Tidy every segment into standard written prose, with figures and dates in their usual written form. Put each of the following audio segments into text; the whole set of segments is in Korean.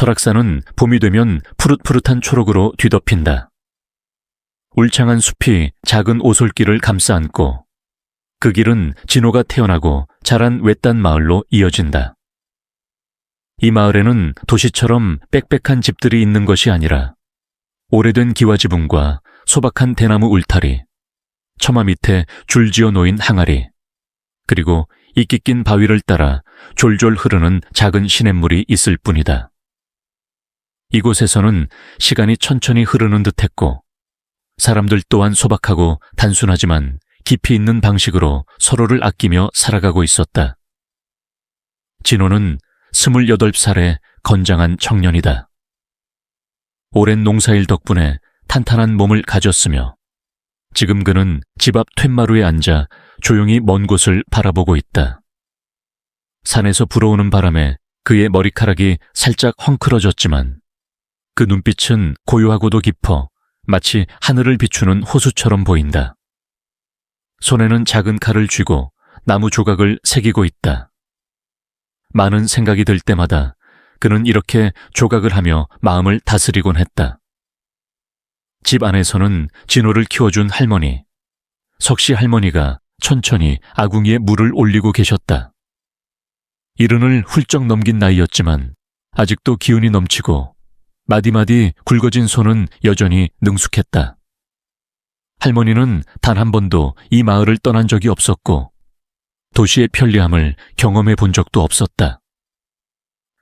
설악산은 봄이 되면 푸릇푸릇한 초록으로 뒤덮인다. 울창한 숲이 작은 오솔길을 감싸 안고 그 길은 진호가 태어나고 자란 외딴 마을로 이어진다. 이 마을에는 도시처럼 빽빽한 집들이 있는 것이 아니라 오래된 기와지붕과 소박한 대나무 울타리, 처마 밑에 줄지어 놓인 항아리, 그리고 이끼 낀 바위를 따라 졸졸 흐르는 작은 시냇물이 있을 뿐이다. 이곳에서는 시간이 천천히 흐르는 듯했고 사람들 또한 소박하고 단순하지만 깊이 있는 방식으로 서로를 아끼며 살아가고 있었다. 진호는 28살의 건장한 청년이다. 오랜 농사일 덕분에 탄탄한 몸을 가졌으며 지금 그는 집 앞 툇마루에 앉아 조용히 먼 곳을 바라보고 있다. 산에서 불어오는 바람에 그의 머리카락이 살짝 헝클어졌지만 그 눈빛은 고요하고도 깊어 마치 하늘을 비추는 호수처럼 보인다. 손에는 작은 칼을 쥐고 나무 조각을 새기고 있다. 많은 생각이 들 때마다 그는 이렇게 조각을 하며 마음을 다스리곤 했다. 집 안에서는 진호를 키워준 할머니, 석씨 할머니가 천천히 아궁이에 물을 올리고 계셨다. 이른을 훌쩍 넘긴 나이였지만 아직도 기운이 넘치고 마디마디 굵어진 손은 여전히 능숙했다. 할머니는 단 한 번도 이 마을을 떠난 적이 없었고 도시의 편리함을 경험해 본 적도 없었다.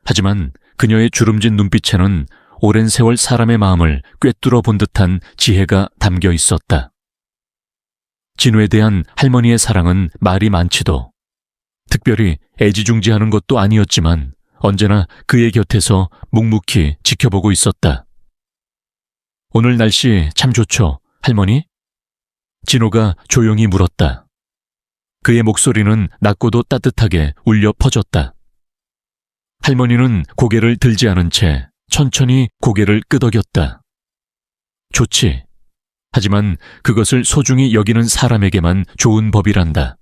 하지만 그녀의 주름진 눈빛에는 오랜 세월 사람의 마음을 꿰뚫어 본 듯한 지혜가 담겨 있었다. 진호에 대한 할머니의 사랑은 말이 많지도 특별히 애지중지하는 것도 아니었지만 언제나 그의 곁에서 묵묵히 지켜보고 있었다. 오늘 날씨 참 좋죠, 할머니? 진호가 조용히 물었다. 그의 목소리는 낮고도 따뜻하게 울려 퍼졌다. 할머니는 고개를 들지 않은 채 천천히 고개를 끄덕였다. 좋지. 하지만 그것을 소중히 여기는 사람에게만 좋은 법이란다.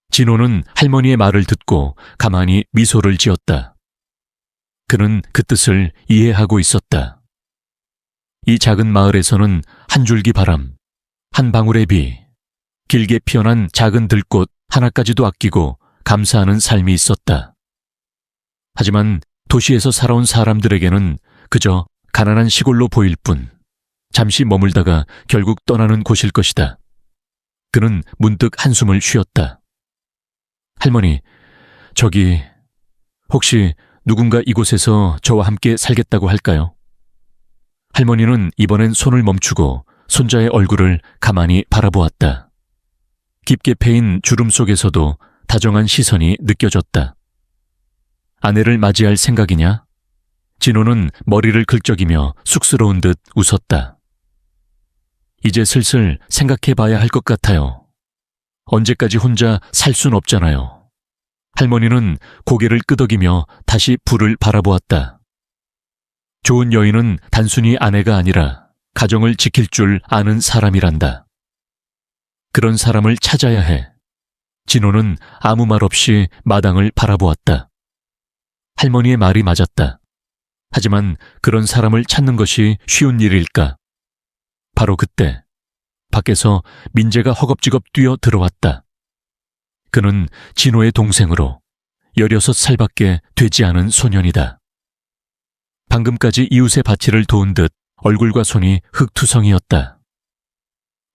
진호는 할머니의 말을 듣고 가만히 미소를 지었다. 그는 그 뜻을 이해하고 있었다. 이 작은 마을에서는 한 줄기 바람, 한 방울의 비, 길게 피어난 작은 들꽃 하나까지도 아끼고 감사하는 삶이 있었다. 하지만 도시에서 살아온 사람들에게는 그저 가난한 시골로 보일 뿐 잠시 머물다가 결국 떠나는 곳일 것이다. 그는 문득 한숨을 쉬었다. 할머니, 저기 혹시 누군가 이곳에서 저와 함께 살겠다고 할까요? 할머니는 이번엔 손을 멈추고 손자의 얼굴을 가만히 바라보았다. 깊게 패인 주름 속에서도 다정한 시선이 느껴졌다. 아내를 맞이할 생각이냐? 진호는 머리를 긁적이며 쑥스러운 듯 웃었다. 이제 슬슬 생각해봐야 할 것 같아요. 언제까지 혼자 살 순 없잖아요. 할머니는 고개를 끄덕이며 다시 불을 바라보았다. 좋은 여인은 단순히 아내가 아니라 가정을 지킬 줄 아는 사람이란다. 그런 사람을 찾아야 해. 진호는 아무 말 없이 마당을 바라보았다. 할머니의 말이 맞았다. 하지만 그런 사람을 찾는 것이 쉬운 일일까? 바로 그때 밖에서 민재가 허겁지겁 뛰어 들어왔다. 그는 진호의 동생으로 16살밖에 되지 않은 소년이다. 방금까지 이웃의 밭일을 도운 듯 얼굴과 손이 흙투성이었다.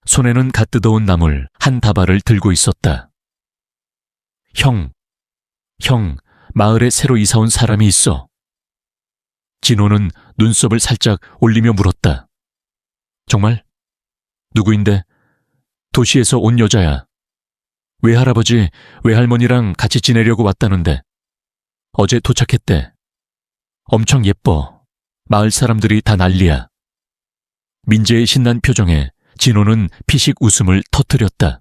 손에는 갓 뜯어온 나물 한 다발을 들고 있었다. 형, 마을에 새로 이사온 사람이 있어. 진호는 눈썹을 살짝 올리며 물었다. 정말? 누구인데? 도시에서 온 여자야. 외할아버지, 외할머니랑 같이 지내려고 왔다는데 어제 도착했대. 엄청 예뻐. 마을 사람들이 다 난리야. 민재의 신난 표정에 진호는 피식 웃음을 터뜨렸다.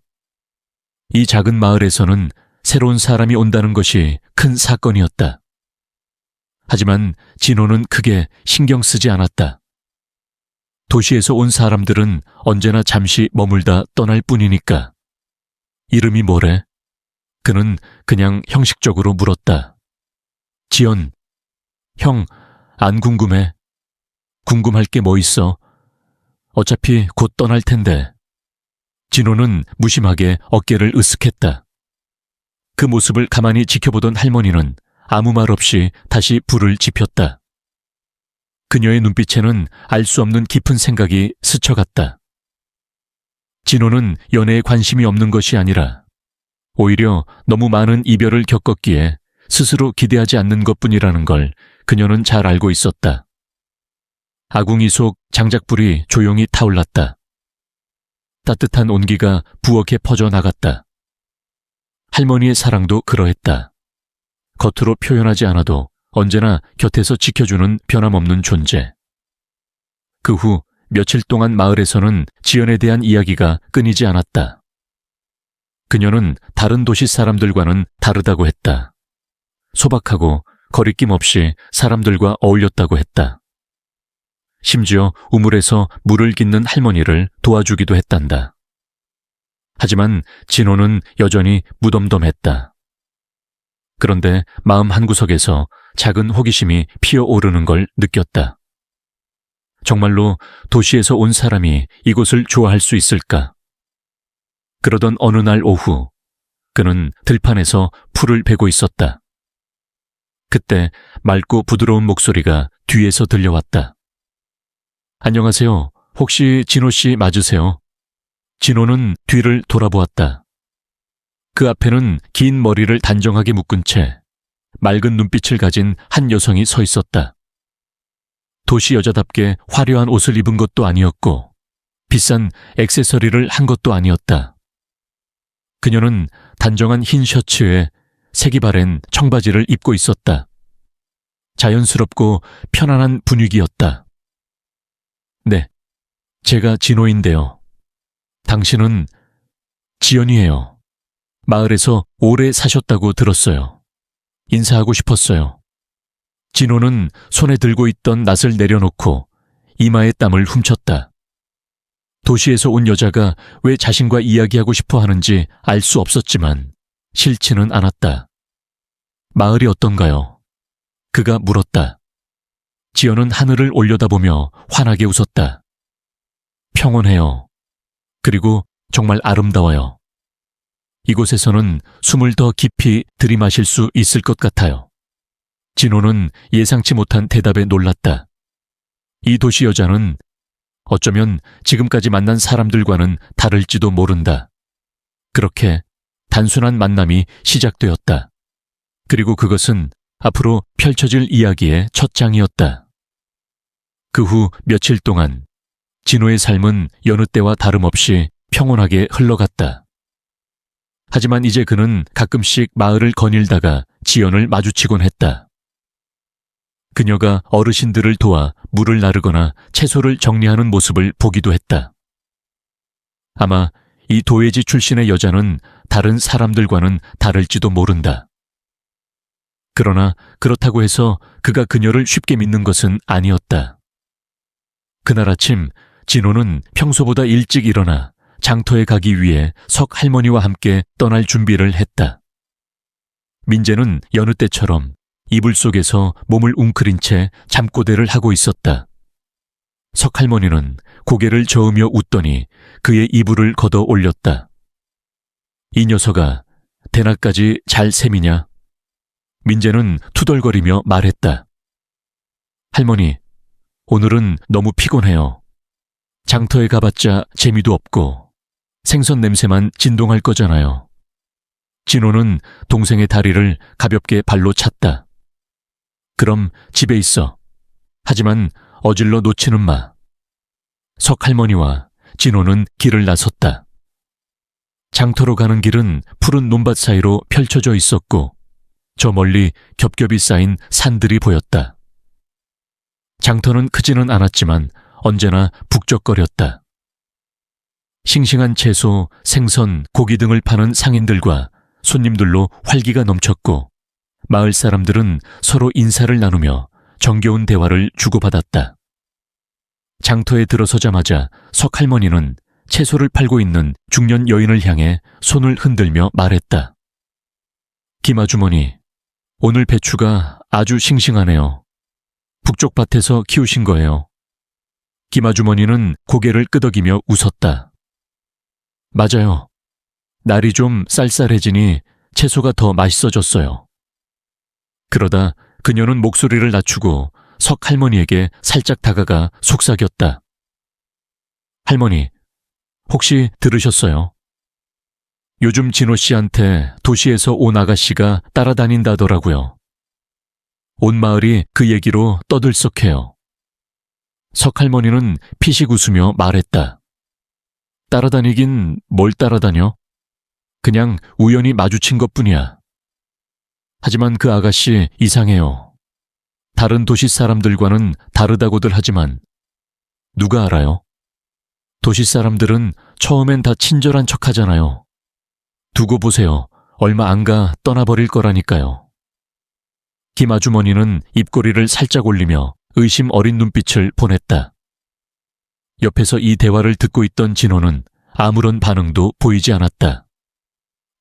이 작은 마을에서는 새로운 사람이 온다는 것이 큰 사건이었다. 하지만 진호는 크게 신경 쓰지 않았다. 도시에서 온 사람들은 언제나 잠시 머물다 떠날 뿐이니까. 이름이 뭐래? 그는 그냥 형식적으로 물었다. 지연. 형, 안 궁금해. 궁금할 게 뭐 있어? 어차피 곧 떠날 텐데. 진호는 무심하게 어깨를 으쓱했다. 그 모습을 가만히 지켜보던 할머니는 아무 말 없이 다시 불을 지폈다. 그녀의 눈빛에는 알 수 없는 깊은 생각이 스쳐갔다. 진호는 연애에 관심이 없는 것이 아니라 오히려 너무 많은 이별을 겪었기에 스스로 기대하지 않는 것뿐이라는 걸 그녀는 잘 알고 있었다. 아궁이 속 장작불이 조용히 타올랐다. 따뜻한 온기가 부엌에 퍼져나갔다. 할머니의 사랑도 그러했다. 겉으로 표현하지 않아도 언제나 곁에서 지켜주는 변함없는 존재. 그 후 며칠 동안 마을에서는 지연에 대한 이야기가 끊이지 않았다. 그녀는 다른 도시 사람들과는 다르다고 했다. 소박하고 거리낌 없이 사람들과 어울렸다고 했다. 심지어 우물에서 물을 깃는 할머니를 도와주기도 했단다. 하지만 진호는 여전히 무덤덤했다. 그런데 마음 한구석에서 작은 호기심이 피어오르는 걸 느꼈다. 정말로 도시에서 온 사람이 이곳을 좋아할 수 있을까? 그러던 어느 날 오후, 그는 들판에서 풀을 베고 있었다. 그때 맑고 부드러운 목소리가 뒤에서 들려왔다. 안녕하세요. 혹시 진호 씨 맞으세요? 진호는 뒤를 돌아보았다. 그 앞에는 긴 머리를 단정하게 묶은 채 맑은 눈빛을 가진 한 여성이 서 있었다. 도시 여자답게 화려한 옷을 입은 것도 아니었고 비싼 액세서리를 한 것도 아니었다. 그녀는 단정한 흰 셔츠에 색이 바랜 청바지를 입고 있었다. 자연스럽고 편안한 분위기였다. 네, 제가 진호인데요. 당신은 지연이에요. 마을에서 오래 사셨다고 들었어요. 인사하고 싶었어요. 진호는 손에 들고 있던 낫을 내려놓고 이마에 땀을 훔쳤다. 도시에서 온 여자가 왜 자신과 이야기하고 싶어 하는지 알 수 없었지만 싫지는 않았다. 마을이 어떤가요? 그가 물었다. 지연은 하늘을 올려다보며 환하게 웃었다. 평온해요. 그리고 정말 아름다워요. 이곳에서는 숨을 더 깊이 들이마실 수 있을 것 같아요. 진호는 예상치 못한 대답에 놀랐다. 이 도시 여자는 어쩌면 지금까지 만난 사람들과는 다를지도 모른다. 그렇게 단순한 만남이 시작되었다. 그리고 그것은 앞으로 펼쳐질 이야기의 첫 장이었다. 그 후 며칠 동안 진호의 삶은 여느 때와 다름없이 평온하게 흘러갔다. 하지만 이제 그는 가끔씩 마을을 거닐다가 지연을 마주치곤 했다. 그녀가 어르신들을 도와 물을 나르거나 채소를 정리하는 모습을 보기도 했다. 아마 이 도예지 출신의 여자는 다른 사람들과는 다를지도 모른다. 그러나 그렇다고 해서 그가 그녀를 쉽게 믿는 것은 아니었다. 그날 아침 진호는 평소보다 일찍 일어나 장터에 가기 위해 석 할머니와 함께 떠날 준비를 했다. 민재는 여느 때처럼 이불 속에서 몸을 웅크린 채 잠꼬대를 하고 있었다. 석 할머니는 고개를 저으며 웃더니 그의 이불을 걷어 올렸다. 이 녀석아, 대낮까지 잘 셈이냐? 민재는 투덜거리며 말했다. 할머니, 오늘은 너무 피곤해요. 장터에 가봤자 재미도 없고 생선 냄새만 진동할 거잖아요. 진호는 동생의 다리를 가볍게 발로 찼다. 그럼 집에 있어. 하지만 어질러 놓치는 마. 석 할머니와 진호는 길을 나섰다. 장터로 가는 길은 푸른 논밭 사이로 펼쳐져 있었고 저 멀리 겹겹이 쌓인 산들이 보였다. 장터는 크지는 않았지만 언제나 북적거렸다. 싱싱한 채소, 생선, 고기 등을 파는 상인들과 손님들로 활기가 넘쳤고 마을 사람들은 서로 인사를 나누며 정겨운 대화를 주고받았다. 장터에 들어서자마자 석 할머니는 채소를 팔고 있는 중년 여인을 향해 손을 흔들며 말했다. 김아주머니, 오늘 배추가 아주 싱싱하네요. 저쪽 밭에서 키우신 거예요. 김아주머니는 고개를 끄덕이며 웃었다. 맞아요. 날이 좀 쌀쌀해지니 채소가 더 맛있어졌어요. 그러다 그녀는 목소리를 낮추고 석 할머니에게 살짝 다가가 속삭였다. 할머니, 혹시 들으셨어요? 요즘 진호 씨한테 도시에서 온 아가씨가 따라다닌다더라고요. 온 마을이 그 얘기로 떠들썩해요. 석 할머니는 피식 웃으며 말했다. 따라다니긴 뭘 따라다녀? 그냥 우연히 마주친 것뿐이야. 하지만 그 아가씨 이상해요. 다른 도시 사람들과는 다르다고들 하지만 누가 알아요? 도시 사람들은 처음엔 다 친절한 척 하잖아요. 두고 보세요. 얼마 안 가 떠나버릴 거라니까요. 김 아주머니는 입꼬리를 살짝 올리며 의심 어린 눈빛을 보냈다. 옆에서 이 대화를 듣고 있던 진호는 아무런 반응도 보이지 않았다.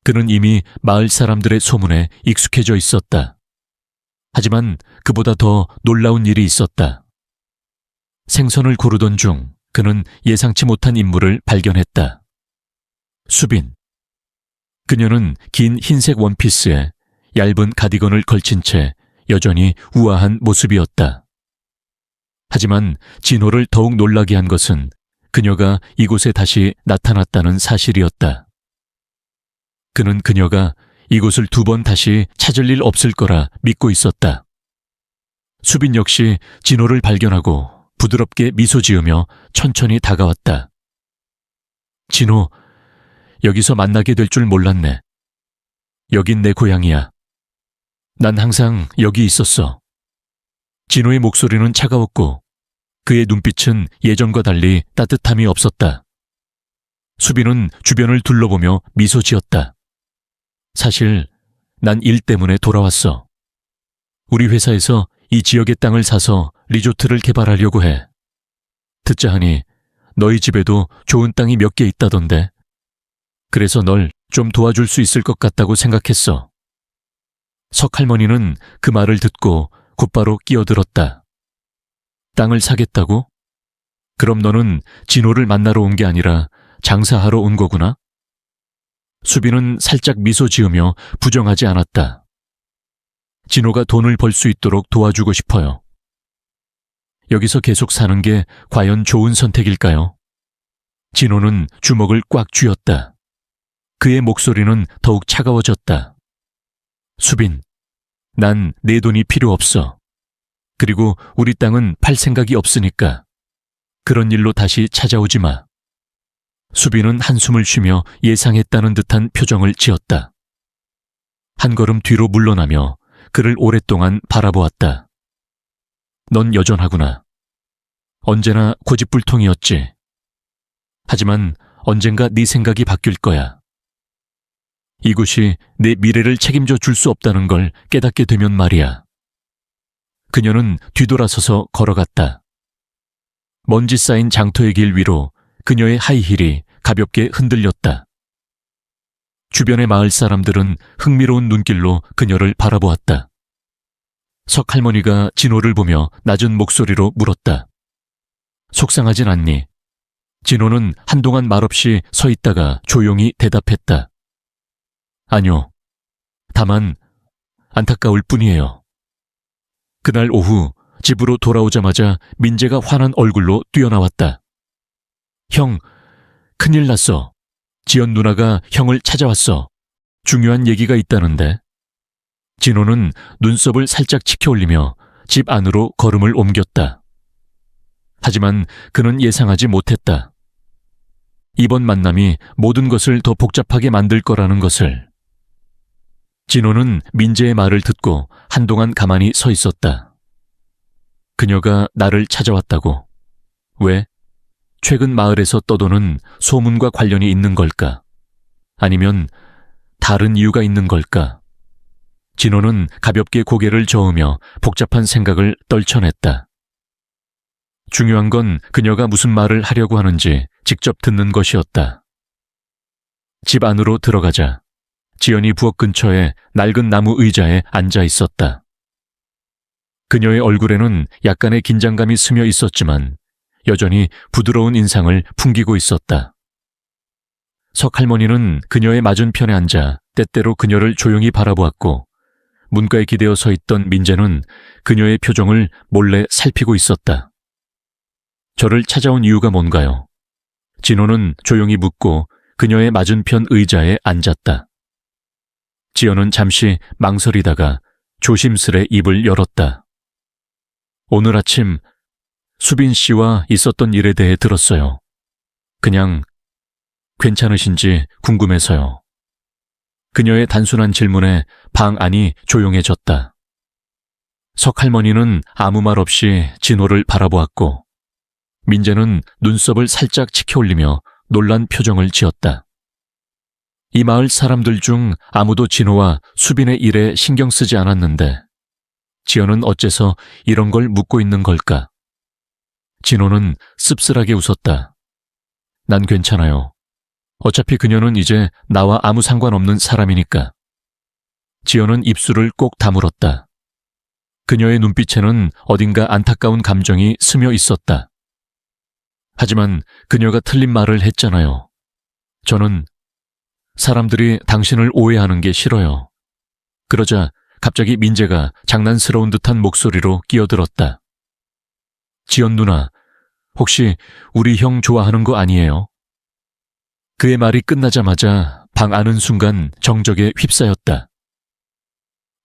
그는 이미 마을 사람들의 소문에 익숙해져 있었다. 하지만 그보다 더 놀라운 일이 있었다. 생선을 고르던 중 그는 예상치 못한 인물을 발견했다. 수빈. 그녀는 긴 흰색 원피스에 얇은 가디건을 걸친 채 여전히 우아한 모습이었다. 하지만 진호를 더욱 놀라게 한 것은 그녀가 이곳에 다시 나타났다는 사실이었다. 그는 그녀가 이곳을 2번 다시 찾을 일 없을 거라 믿고 있었다. 수빈 역시 진호를 발견하고 부드럽게 미소 지으며 천천히 다가왔다. 진호, 여기서 만나게 될 줄 몰랐네. 여긴 내 고향이야. 난 항상 여기 있었어. 진호의 목소리는 차가웠고 그의 눈빛은 예전과 달리 따뜻함이 없었다. 수빈은 주변을 둘러보며 미소 지었다. 사실 난 일 때문에 돌아왔어. 우리 회사에서 이 지역의 땅을 사서 리조트를 개발하려고 해. 듣자 하니 너희 집에도 좋은 땅이 몇 개 있다던데. 그래서 널 좀 도와줄 수 있을 것 같다고 생각했어. 석 할머니는 그 말을 듣고 곧바로 끼어들었다. 땅을 사겠다고? 그럼 너는 진호를 만나러 온 게 아니라 장사하러 온 거구나? 수빈은 살짝 미소 지으며 부정하지 않았다. 진호가 돈을 벌 수 있도록 도와주고 싶어요. 여기서 계속 사는 게 과연 좋은 선택일까요? 진호는 주먹을 꽉 쥐었다. 그의 목소리는 더욱 차가워졌다. 수빈, 난 내 돈이 필요 없어. 그리고 우리 땅은 팔 생각이 없으니까. 그런 일로 다시 찾아오지 마. 수빈은 한숨을 쉬며 예상했다는 듯한 표정을 지었다. 한 걸음 뒤로 물러나며 그를 오랫동안 바라보았다. 넌 여전하구나. 언제나 고집불통이었지. 하지만 언젠가 네 생각이 바뀔 거야. 이곳이 내 미래를 책임져 줄 수 없다는 걸 깨닫게 되면 말이야. 그녀는 뒤돌아서서 걸어갔다. 먼지 쌓인 장터의 길 위로 그녀의 하이힐이 가볍게 흔들렸다. 주변의 마을 사람들은 흥미로운 눈길로 그녀를 바라보았다. 석 할머니가 진호를 보며 낮은 목소리로 물었다. 속상하진 않니? 진호는 한동안 말없이 서 있다가 조용히 대답했다. 아니요. 다만 안타까울 뿐이에요. 그날 오후 집으로 돌아오자마자 민재가 환한 얼굴로 뛰어나왔다. 형, 큰일 났어. 지연 누나가 형을 찾아왔어. 중요한 얘기가 있다는데. 진호는 눈썹을 살짝 치켜올리며 집 안으로 걸음을 옮겼다. 하지만 그는 예상하지 못했다. 이번 만남이 모든 것을 더 복잡하게 만들 거라는 것을. 진호는 민재의 말을 듣고 한동안 가만히 서 있었다. 그녀가 나를 찾아왔다고. 왜? 최근 마을에서 떠도는 소문과 관련이 있는 걸까? 아니면 다른 이유가 있는 걸까? 진호는 가볍게 고개를 저으며 복잡한 생각을 떨쳐냈다. 중요한 건 그녀가 무슨 말을 하려고 하는지 직접 듣는 것이었다. 집 안으로 들어가자 지연이 부엌 근처에 낡은 나무 의자에 앉아 있었다. 그녀의 얼굴에는 약간의 긴장감이 스며 있었지만 여전히 부드러운 인상을 풍기고 있었다. 석할머니는 그녀의 맞은편에 앉아 때때로 그녀를 조용히 바라보았고 문가에 기대어 서 있던 민재는 그녀의 표정을 몰래 살피고 있었다. 저를 찾아온 이유가 뭔가요? 진호는 조용히 묻고 그녀의 맞은편 의자에 앉았다. 지연은 잠시 망설이다가 조심스레 입을 열었다. 오늘 아침 수빈 씨와 있었던 일에 대해 들었어요. 그냥 괜찮으신지 궁금해서요. 그녀의 단순한 질문에 방 안이 조용해졌다. 석할머니는 아무 말 없이 진호를 바라보았고 민재는 눈썹을 살짝 치켜올리며 놀란 표정을 지었다. 이 마을 사람들 중 아무도 진호와 수빈의 일에 신경 쓰지 않았는데 지연은 어째서 이런 걸 묻고 있는 걸까? 진호는 씁쓸하게 웃었다. 난 괜찮아요. 어차피 그녀는 이제 나와 아무 상관없는 사람이니까. 지연은 입술을 꼭 다물었다. 그녀의 눈빛에는 어딘가 안타까운 감정이 스며 있었다. 하지만 그녀가 틀린 말을 했잖아요. 저는 사람들이 당신을 오해하는 게 싫어요. 그러자 갑자기 민재가 장난스러운 듯한 목소리로 끼어들었다. 지연 누나, 혹시 우리 형 좋아하는 거 아니에요? 그의 말이 끝나자마자 방 안은 순간 정적에 휩싸였다.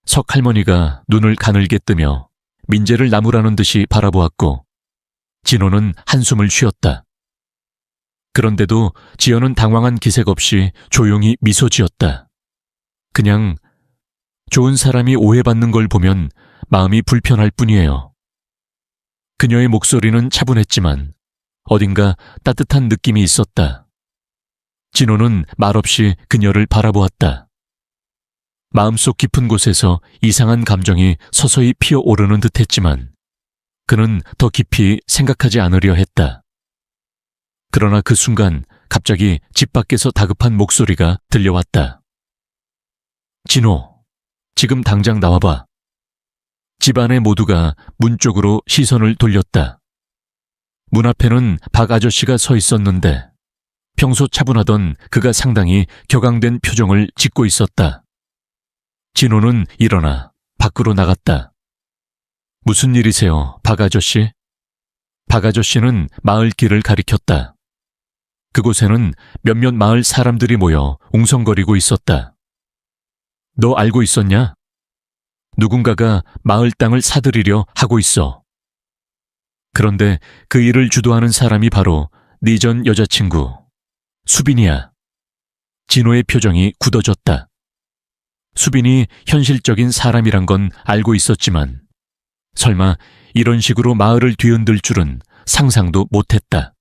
석할머니가 눈을 가늘게 뜨며 민재를 나무라는 듯이 바라보았고 진호는 한숨을 쉬었다. 그런데도 지연은 당황한 기색 없이 조용히 미소 지었다. 그냥 좋은 사람이 오해받는 걸 보면 마음이 불편할 뿐이에요. 그녀의 목소리는 차분했지만 어딘가 따뜻한 느낌이 있었다. 진호는 말없이 그녀를 바라보았다. 마음속 깊은 곳에서 이상한 감정이 서서히 피어오르는 듯했지만 그는 더 깊이 생각하지 않으려 했다. 그러나 그 순간 갑자기 집 밖에서 다급한 목소리가 들려왔다. 진호, 지금 당장 나와봐. 집안의 모두가 문 쪽으로 시선을 돌렸다. 문 앞에는 박 아저씨가 서 있었는데 평소 차분하던 그가 상당히 격앙된 표정을 짓고 있었다. 진호는 일어나 밖으로 나갔다. 무슨 일이세요, 박 아저씨? 박 아저씨는 마을 길을 가리켰다. 그곳에는 몇몇 마을 사람들이 모여 웅성거리고 있었다. 너 알고 있었냐? 누군가가 마을 땅을 사들이려 하고 있어. 그런데 그 일을 주도하는 사람이 바로 네 전 여자친구 수빈이야. 진호의 표정이 굳어졌다. 수빈이 현실적인 사람이란 건 알고 있었지만 설마 이런 식으로 마을을 뒤흔들 줄은 상상도 못했다.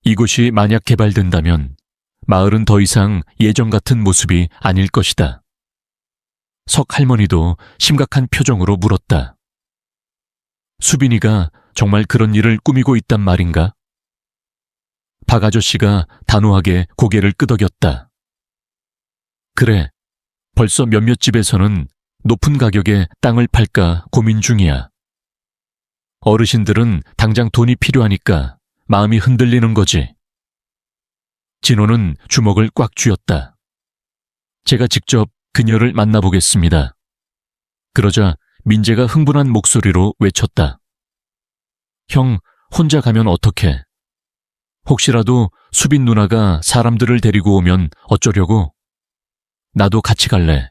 이곳이 만약 개발된다면 마을은 더 이상 예전 같은 모습이 아닐 것이다. 석 할머니도 심각한 표정으로 물었다. 수빈이가 정말 그런 일을 꾸미고 있단 말인가? 박 아저씨가 단호하게 고개를 끄덕였다. 그래, 벌써 몇몇 집에서는 높은 가격에 땅을 팔까 고민 중이야. 어르신들은 당장 돈이 필요하니까 마음이 흔들리는 거지. 진호는 주먹을 꽉 쥐었다. 제가 직접 그녀를 만나보겠습니다. 그러자 민재가 흥분한 목소리로 외쳤다. 형, 혼자 가면 어떡해? 혹시라도 수빈 누나가 사람들을 데리고 오면 어쩌려고? 나도 같이 갈래.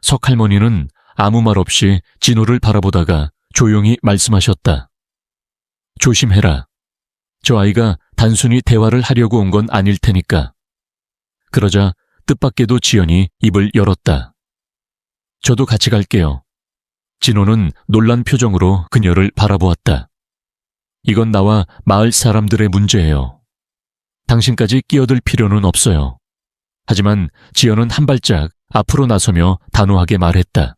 석 할머니는 아무 말 없이 진호를 바라보다가 조용히 말씀하셨다. 조심해라. 저 아이가 단순히 대화를 하려고 온 건 아닐 테니까. 그러자 뜻밖에도 지연이 입을 열었다. 저도 같이 갈게요. 진호는 놀란 표정으로 그녀를 바라보았다. 이건 나와 마을 사람들의 문제예요. 당신까지 끼어들 필요는 없어요. 하지만 지연은 한 발짝 앞으로 나서며 단호하게 말했다.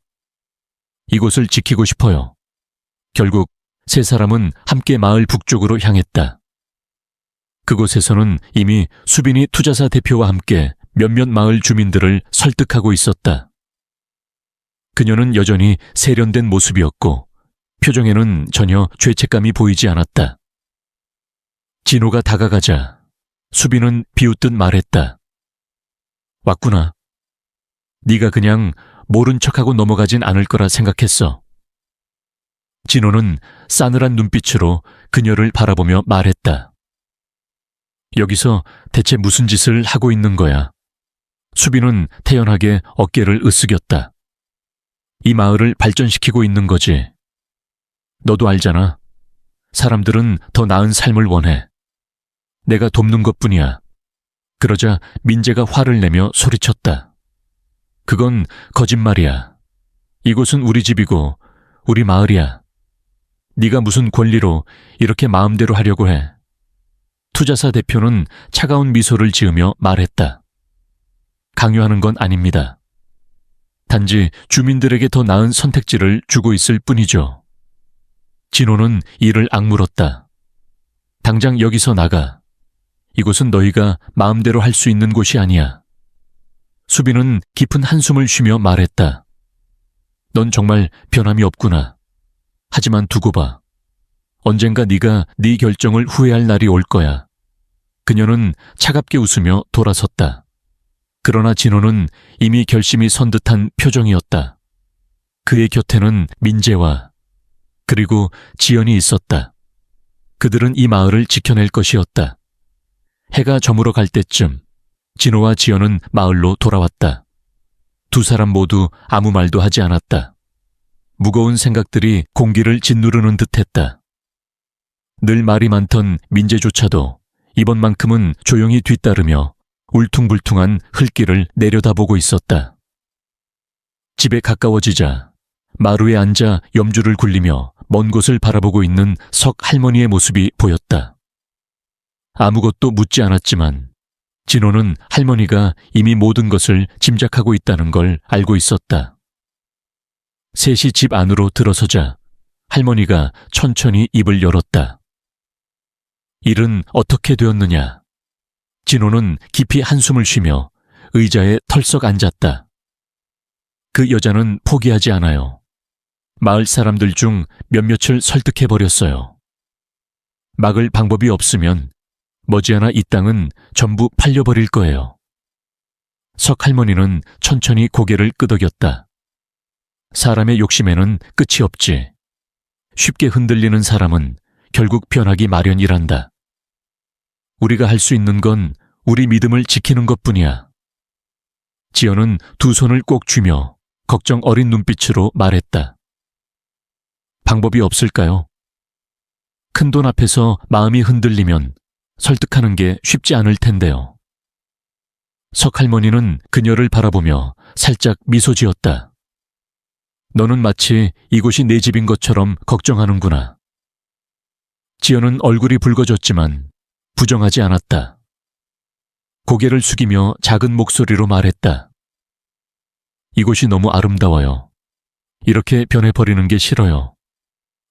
이곳을 지키고 싶어요. 결국 세 사람은 함께 마을 북쪽으로 향했다. 그곳에서는 이미 수빈이 투자사 대표와 함께 몇몇 마을 주민들을 설득하고 있었다. 그녀는 여전히 세련된 모습이었고 표정에는 전혀 죄책감이 보이지 않았다. 진호가 다가가자 수빈은 비웃듯 말했다. 왔구나. 네가 그냥 모른 척하고 넘어가진 않을 거라 생각했어. 진호는 싸늘한 눈빛으로 그녀를 바라보며 말했다. 여기서 대체 무슨 짓을 하고 있는 거야? 수빈은 태연하게 어깨를 으쓱였다. 이 마을을 발전시키고 있는 거지. 너도 알잖아. 사람들은 더 나은 삶을 원해. 내가 돕는 것뿐이야. 그러자 민재가 화를 내며 소리쳤다. 그건 거짓말이야. 이곳은 우리 집이고 우리 마을이야. 네가 무슨 권리로 이렇게 마음대로 하려고 해. 투자사 대표는 차가운 미소를 지으며 말했다. 강요하는 건 아닙니다. 단지 주민들에게 더 나은 선택지를 주고 있을 뿐이죠. 진호는 이를 악물었다. 당장 여기서 나가. 이곳은 너희가 마음대로 할 수 있는 곳이 아니야. 수빈은 깊은 한숨을 쉬며 말했다. 넌 정말 변함이 없구나. 하지만 두고 봐. 언젠가 네가 네 결정을 후회할 날이 올 거야. 그녀는 차갑게 웃으며 돌아섰다. 그러나 진호는 이미 결심이 선 듯한 표정이었다. 그의 곁에는 민재와 그리고 지연이 있었다. 그들은 이 마을을 지켜낼 것이었다. 해가 저물어 갈 때쯤 진호와 지연은 마을로 돌아왔다. 두 사람 모두 아무 말도 하지 않았다. 무거운 생각들이 공기를 짓누르는 듯했다. 늘 말이 많던 민재조차도 이번만큼은 조용히 뒤따르며 울퉁불퉁한 흘길을 내려다보고 있었다. 집에 가까워지자 마루에 앉아 염주를 굴리며 먼 곳을 바라보고 있는 석 할머니의 모습이 보였다. 아무것도 묻지 않았지만 진호는 할머니가 이미 모든 것을 짐작하고 있다는 걸 알고 있었다. 셋이 집 안으로 들어서자 할머니가 천천히 입을 열었다. 일은 어떻게 되었느냐? 진호는 깊이 한숨을 쉬며 의자에 털썩 앉았다. 그 여자는 포기하지 않아요. 마을 사람들 중 몇몇을 설득해버렸어요. 막을 방법이 없으면 머지않아 이 땅은 전부 팔려버릴 거예요. 석 할머니는 천천히 고개를 끄덕였다. 사람의 욕심에는 끝이 없지. 쉽게 흔들리는 사람은 결국 변하기 마련이란다. 우리가 할 수 있는 건 우리 믿음을 지키는 것뿐이야. 지연은 두 손을 꼭 쥐며 걱정 어린 눈빛으로 말했다. 방법이 없을까요? 큰돈 앞에서 마음이 흔들리면 설득하는 게 쉽지 않을 텐데요. 석 할머니는 그녀를 바라보며 살짝 미소 지었다. 너는 마치 이곳이 내 집인 것처럼 걱정하는구나. 지연은 얼굴이 붉어졌지만 부정하지 않았다. 고개를 숙이며 작은 목소리로 말했다. 이곳이 너무 아름다워요. 이렇게 변해버리는 게 싫어요.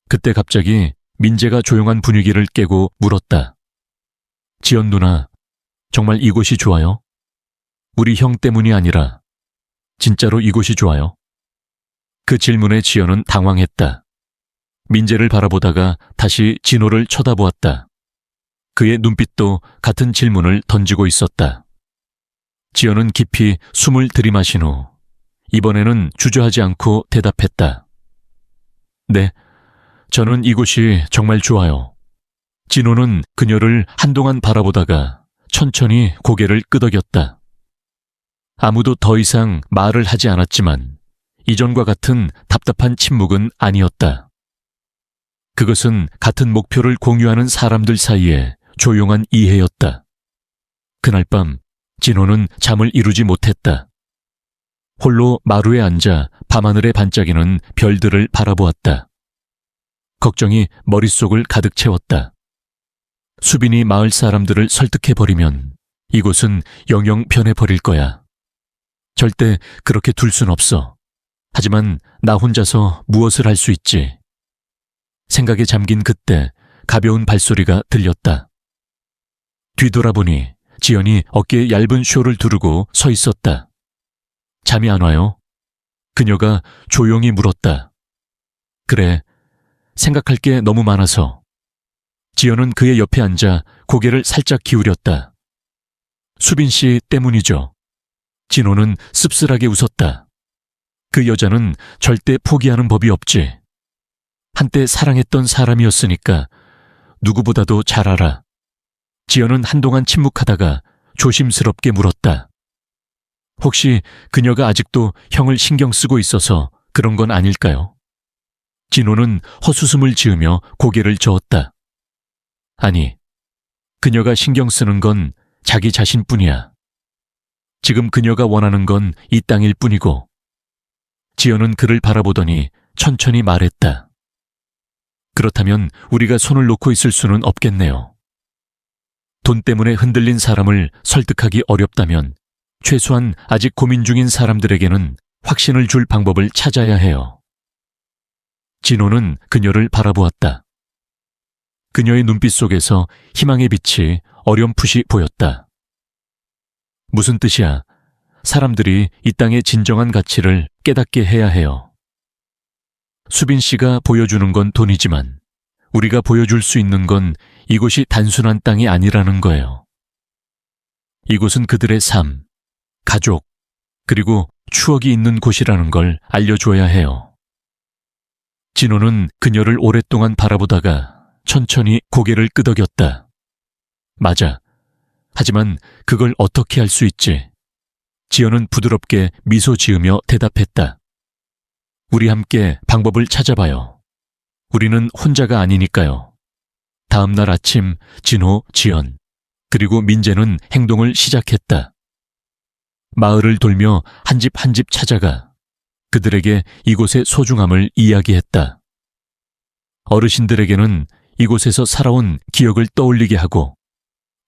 그때 갑자기 민재가 조용한 분위기를 깨고 물었다. 지연 누나, 정말 이곳이 좋아요? 우리 형 때문이 아니라 진짜로 이곳이 좋아요? 그 질문에 지연은 당황했다. 민재를 바라보다가 다시 진호를 쳐다보았다. 그의 눈빛도 같은 질문을 던지고 있었다. 지연은 깊이 숨을 들이마신 후 이번에는 주저하지 않고 대답했다. 네, 저는 이곳이 정말 좋아요. 진호는 그녀를 한동안 바라보다가 천천히 고개를 끄덕였다. 아무도 더 이상 말을 하지 않았지만 이전과 같은 답답한 침묵은 아니었다. 그것은 같은 목표를 공유하는 사람들 사이에 조용한 이해였다. 그날 밤 진호는 잠을 이루지 못했다. 홀로 마루에 앉아 밤하늘에 반짝이는 별들을 바라보았다. 걱정이 머릿속을 가득 채웠다. 수빈이 마을 사람들을 설득해버리면 이곳은 영영 변해버릴 거야. 절대 그렇게 둘 순 없어. 하지만 나 혼자서 무엇을 할 수 있지? 생각에 잠긴 그때 가벼운 발소리가 들렸다. 뒤돌아보니 지연이 어깨에 얇은 쇼를 두르고 서 있었다. 잠이 안 와요? 그녀가 조용히 물었다. 그래, 생각할 게 너무 많아서. 지연은 그의 옆에 앉아 고개를 살짝 기울였다. 수빈 씨 때문이죠. 진호는 씁쓸하게 웃었다. 그 여자는 절대 포기하는 법이 없지. 한때 사랑했던 사람이었으니까 누구보다도 잘 알아. 지연은 한동안 침묵하다가 조심스럽게 물었다. 혹시 그녀가 아직도 형을 신경 쓰고 있어서 그런 건 아닐까요? 진호는 헛웃음을 지으며 고개를 저었다. 아니, 그녀가 신경 쓰는 건 자기 자신뿐이야. 지금 그녀가 원하는 건 이 땅일 뿐이고. 지연은 그를 바라보더니 천천히 말했다. 그렇다면 우리가 손을 놓고 있을 수는 없겠네요. 돈 때문에 흔들린 사람을 설득하기 어렵다면 최소한 아직 고민 중인 사람들에게는 확신을 줄 방법을 찾아야 해요. 진호는 그녀를 바라보았다. 그녀의 눈빛 속에서 희망의 빛이 어렴풋이 보였다. 무슨 뜻이야? 사람들이 이 땅의 진정한 가치를 깨닫게 해야 해요. 수빈 씨가 보여주는 건 돈이지만 우리가 보여줄 수 있는 건 이곳이 단순한 땅이 아니라는 거예요. 이곳은 그들의 삶, 가족, 그리고 추억이 있는 곳이라는 걸 알려줘야 해요. 진호는 그녀를 오랫동안 바라보다가 천천히 고개를 끄덕였다. 맞아. 하지만 그걸 어떻게 할 수 있지? 지연은 부드럽게 미소 지으며 대답했다. 우리 함께 방법을 찾아봐요. 우리는 혼자가 아니니까요. 다음 날 아침 진호, 지연, 그리고 민재는 행동을 시작했다. 마을을 돌며 한 집 한 집 찾아가 그들에게 이곳의 소중함을 이야기했다. 어르신들에게는 이곳에서 살아온 기억을 떠올리게 하고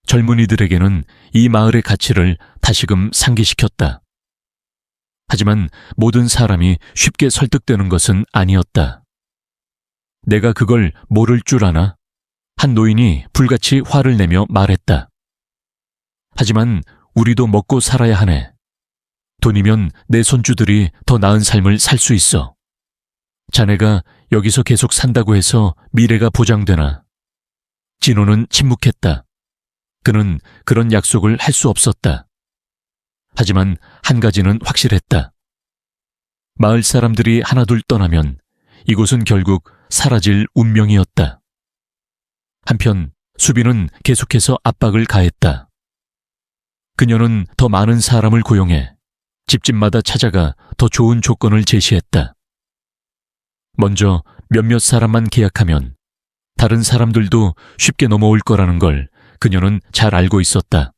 젊은이들에게는 이 마을의 가치를 다시금 상기시켰다. 하지만 모든 사람이 쉽게 설득되는 것은 아니었다. 내가 그걸 모를 줄 아나? 한 노인이 불같이 화를 내며 말했다. 하지만 우리도 먹고 살아야 하네. 돈이면 내 손주들이 더 나은 삶을 살 수 있어. 자네가 여기서 계속 산다고 해서 미래가 보장되나? 진호는 침묵했다. 그는 그런 약속을 할 수 없었다. 하지만 한 가지는 확실했다. 마을 사람들이 하나둘 떠나면 이곳은 결국 사라질 운명이었다. 한편 수빈은 계속해서 압박을 가했다. 그녀는 더 많은 사람을 고용해 집집마다 찾아가 더 좋은 조건을 제시했다. 먼저 몇몇 사람만 계약하면 다른 사람들도 쉽게 넘어올 거라는 걸 그녀는 잘 알고 있었다.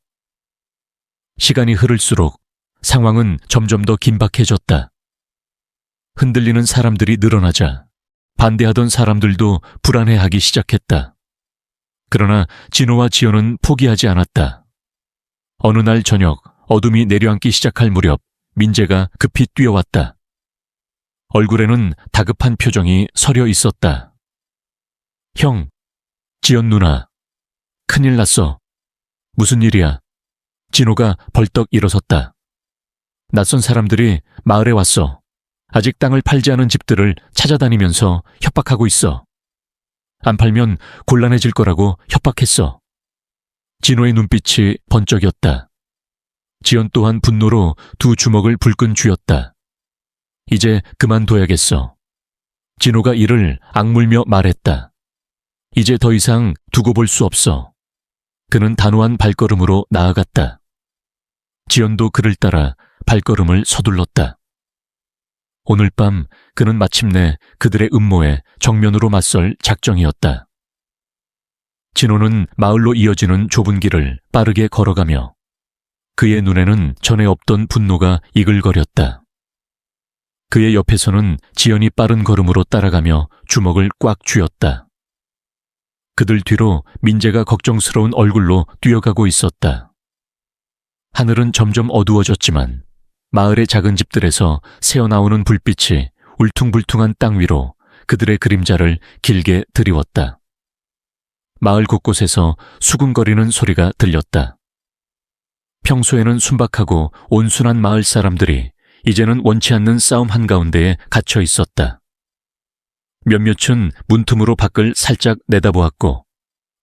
시간이 흐를수록 상황은 점점 더 긴박해졌다. 흔들리는 사람들이 늘어나자 반대하던 사람들도 불안해하기 시작했다. 그러나 진호와 지연은 포기하지 않았다. 어느 날 저녁 어둠이 내려앉기 시작할 무렵 민재가 급히 뛰어왔다. 얼굴에는 다급한 표정이 서려 있었다. 형, 지연 누나, 큰일 났어. 무슨 일이야? 진호가 벌떡 일어섰다. 낯선 사람들이 마을에 왔어. 아직 땅을 팔지 않은 집들을 찾아다니면서 협박하고 있어. 안 팔면 곤란해질 거라고 협박했어. 진호의 눈빛이 번쩍였다. 지연 또한 분노로 두 주먹을 불끈 쥐었다. 이제 그만둬야겠어. 진호가 이를 악물며 말했다. 이제 더 이상 두고 볼 수 없어. 그는 단호한 발걸음으로 나아갔다. 지연도 그를 따라 발걸음을 서둘렀다. 오늘 밤 그는 마침내 그들의 음모에 정면으로 맞설 작정이었다. 진호는 마을로 이어지는 좁은 길을 빠르게 걸어가며 그의 눈에는 전에 없던 분노가 이글거렸다. 그의 옆에서는 지연이 빠른 걸음으로 따라가며 주먹을 꽉 쥐었다. 그들 뒤로 민재가 걱정스러운 얼굴로 뛰어가고 있었다. 하늘은 점점 어두워졌지만 마을의 작은 집들에서 새어나오는 불빛이 울퉁불퉁한 땅 위로 그들의 그림자를 길게 드리웠다. 마을 곳곳에서 수군거리는 소리가 들렸다. 평소에는 순박하고 온순한 마을 사람들이 이제는 원치 않는 싸움 한가운데에 갇혀 있었다. 몇몇은 문틈으로 밖을 살짝 내다보았고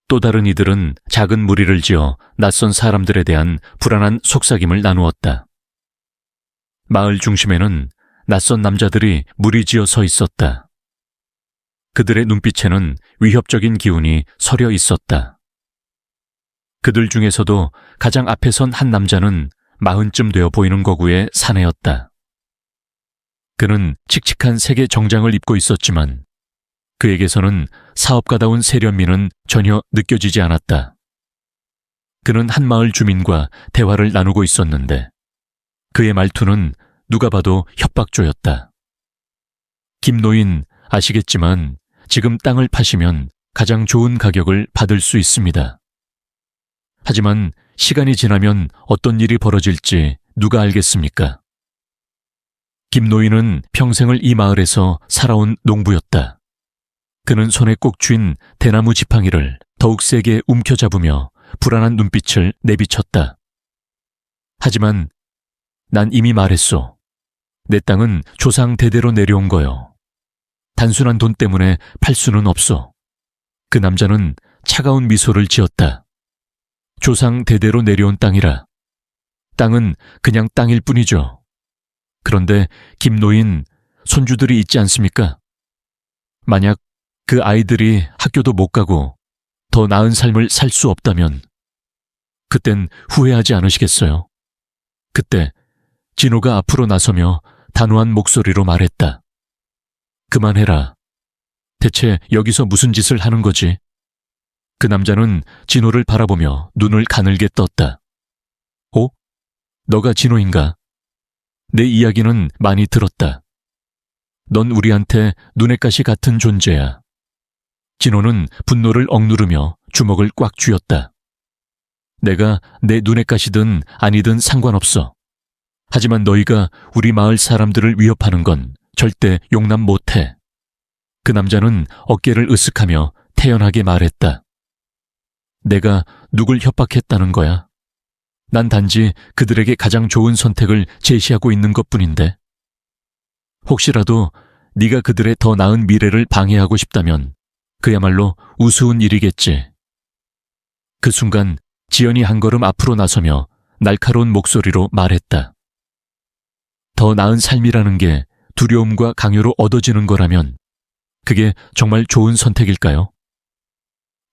또 다른 이들은 작은 무리를 지어 낯선 사람들에 대한 불안한 속삭임을 나누었다. 마을 중심에는 낯선 남자들이 무리지어 서 있었다. 그들의 눈빛에는 위협적인 기운이 서려 있었다. 그들 중에서도 가장 앞에 선 한 남자는 40쯤 되어 보이는 거구의 사내였다. 그는 칙칙한 색의 정장을 입고 있었지만 그에게서는 사업가다운 세련미는 전혀 느껴지지 않았다. 그는 한 마을 주민과 대화를 나누고 있었는데 그의 말투는 누가 봐도 협박조였다. 김노인, 아시겠지만 지금 땅을 파시면 가장 좋은 가격을 받을 수 있습니다. 하지만 시간이 지나면 어떤 일이 벌어질지 누가 알겠습니까? 김노인은 평생을 이 마을에서 살아온 농부였다. 그는 손에 꼭 쥔 대나무 지팡이를 더욱 세게 움켜잡으며 불안한 눈빛을 내비쳤다. 하지만 난 이미 말했소. 내 땅은 조상 대대로 내려온 거요. 단순한 돈 때문에 팔 수는 없소. 그 남자는 차가운 미소를 지었다. 조상 대대로 내려온 땅이라. 땅은 그냥 땅일 뿐이죠. 그런데 김노인, 손주들이 있지 않습니까? 만약 그 아이들이 학교도 못 가고 더 나은 삶을 살 수 없다면 그땐 후회하지 않으시겠어요? 그때 진호가 앞으로 나서며 단호한 목소리로 말했다. 그만해라. 대체 여기서 무슨 짓을 하는 거지? 그 남자는 진호를 바라보며 눈을 가늘게 떴다. 오? 너가 진호인가? 내 이야기는 많이 들었다. 넌 우리한테 눈엣 가시 같은 존재야. 진호는 분노를 억누르며 주먹을 꽉 쥐었다. 내가 내 눈엣 가시든 아니든 상관없어. 하지만 너희가 우리 마을 사람들을 위협하는 건 절대 용납 못해. 그 남자는 어깨를 으쓱하며 태연하게 말했다. 내가 누굴 협박했다는 거야? 난 단지 그들에게 가장 좋은 선택을 제시하고 있는 것뿐인데. 혹시라도 네가 그들의 더 나은 미래를 방해하고 싶다면 그야말로 우스운 일이겠지. 그 순간 지연이 한 걸음 앞으로 나서며 날카로운 목소리로 말했다. 더 나은 삶이라는 게 두려움과 강요로 얻어지는 거라면 그게 정말 좋은 선택일까요?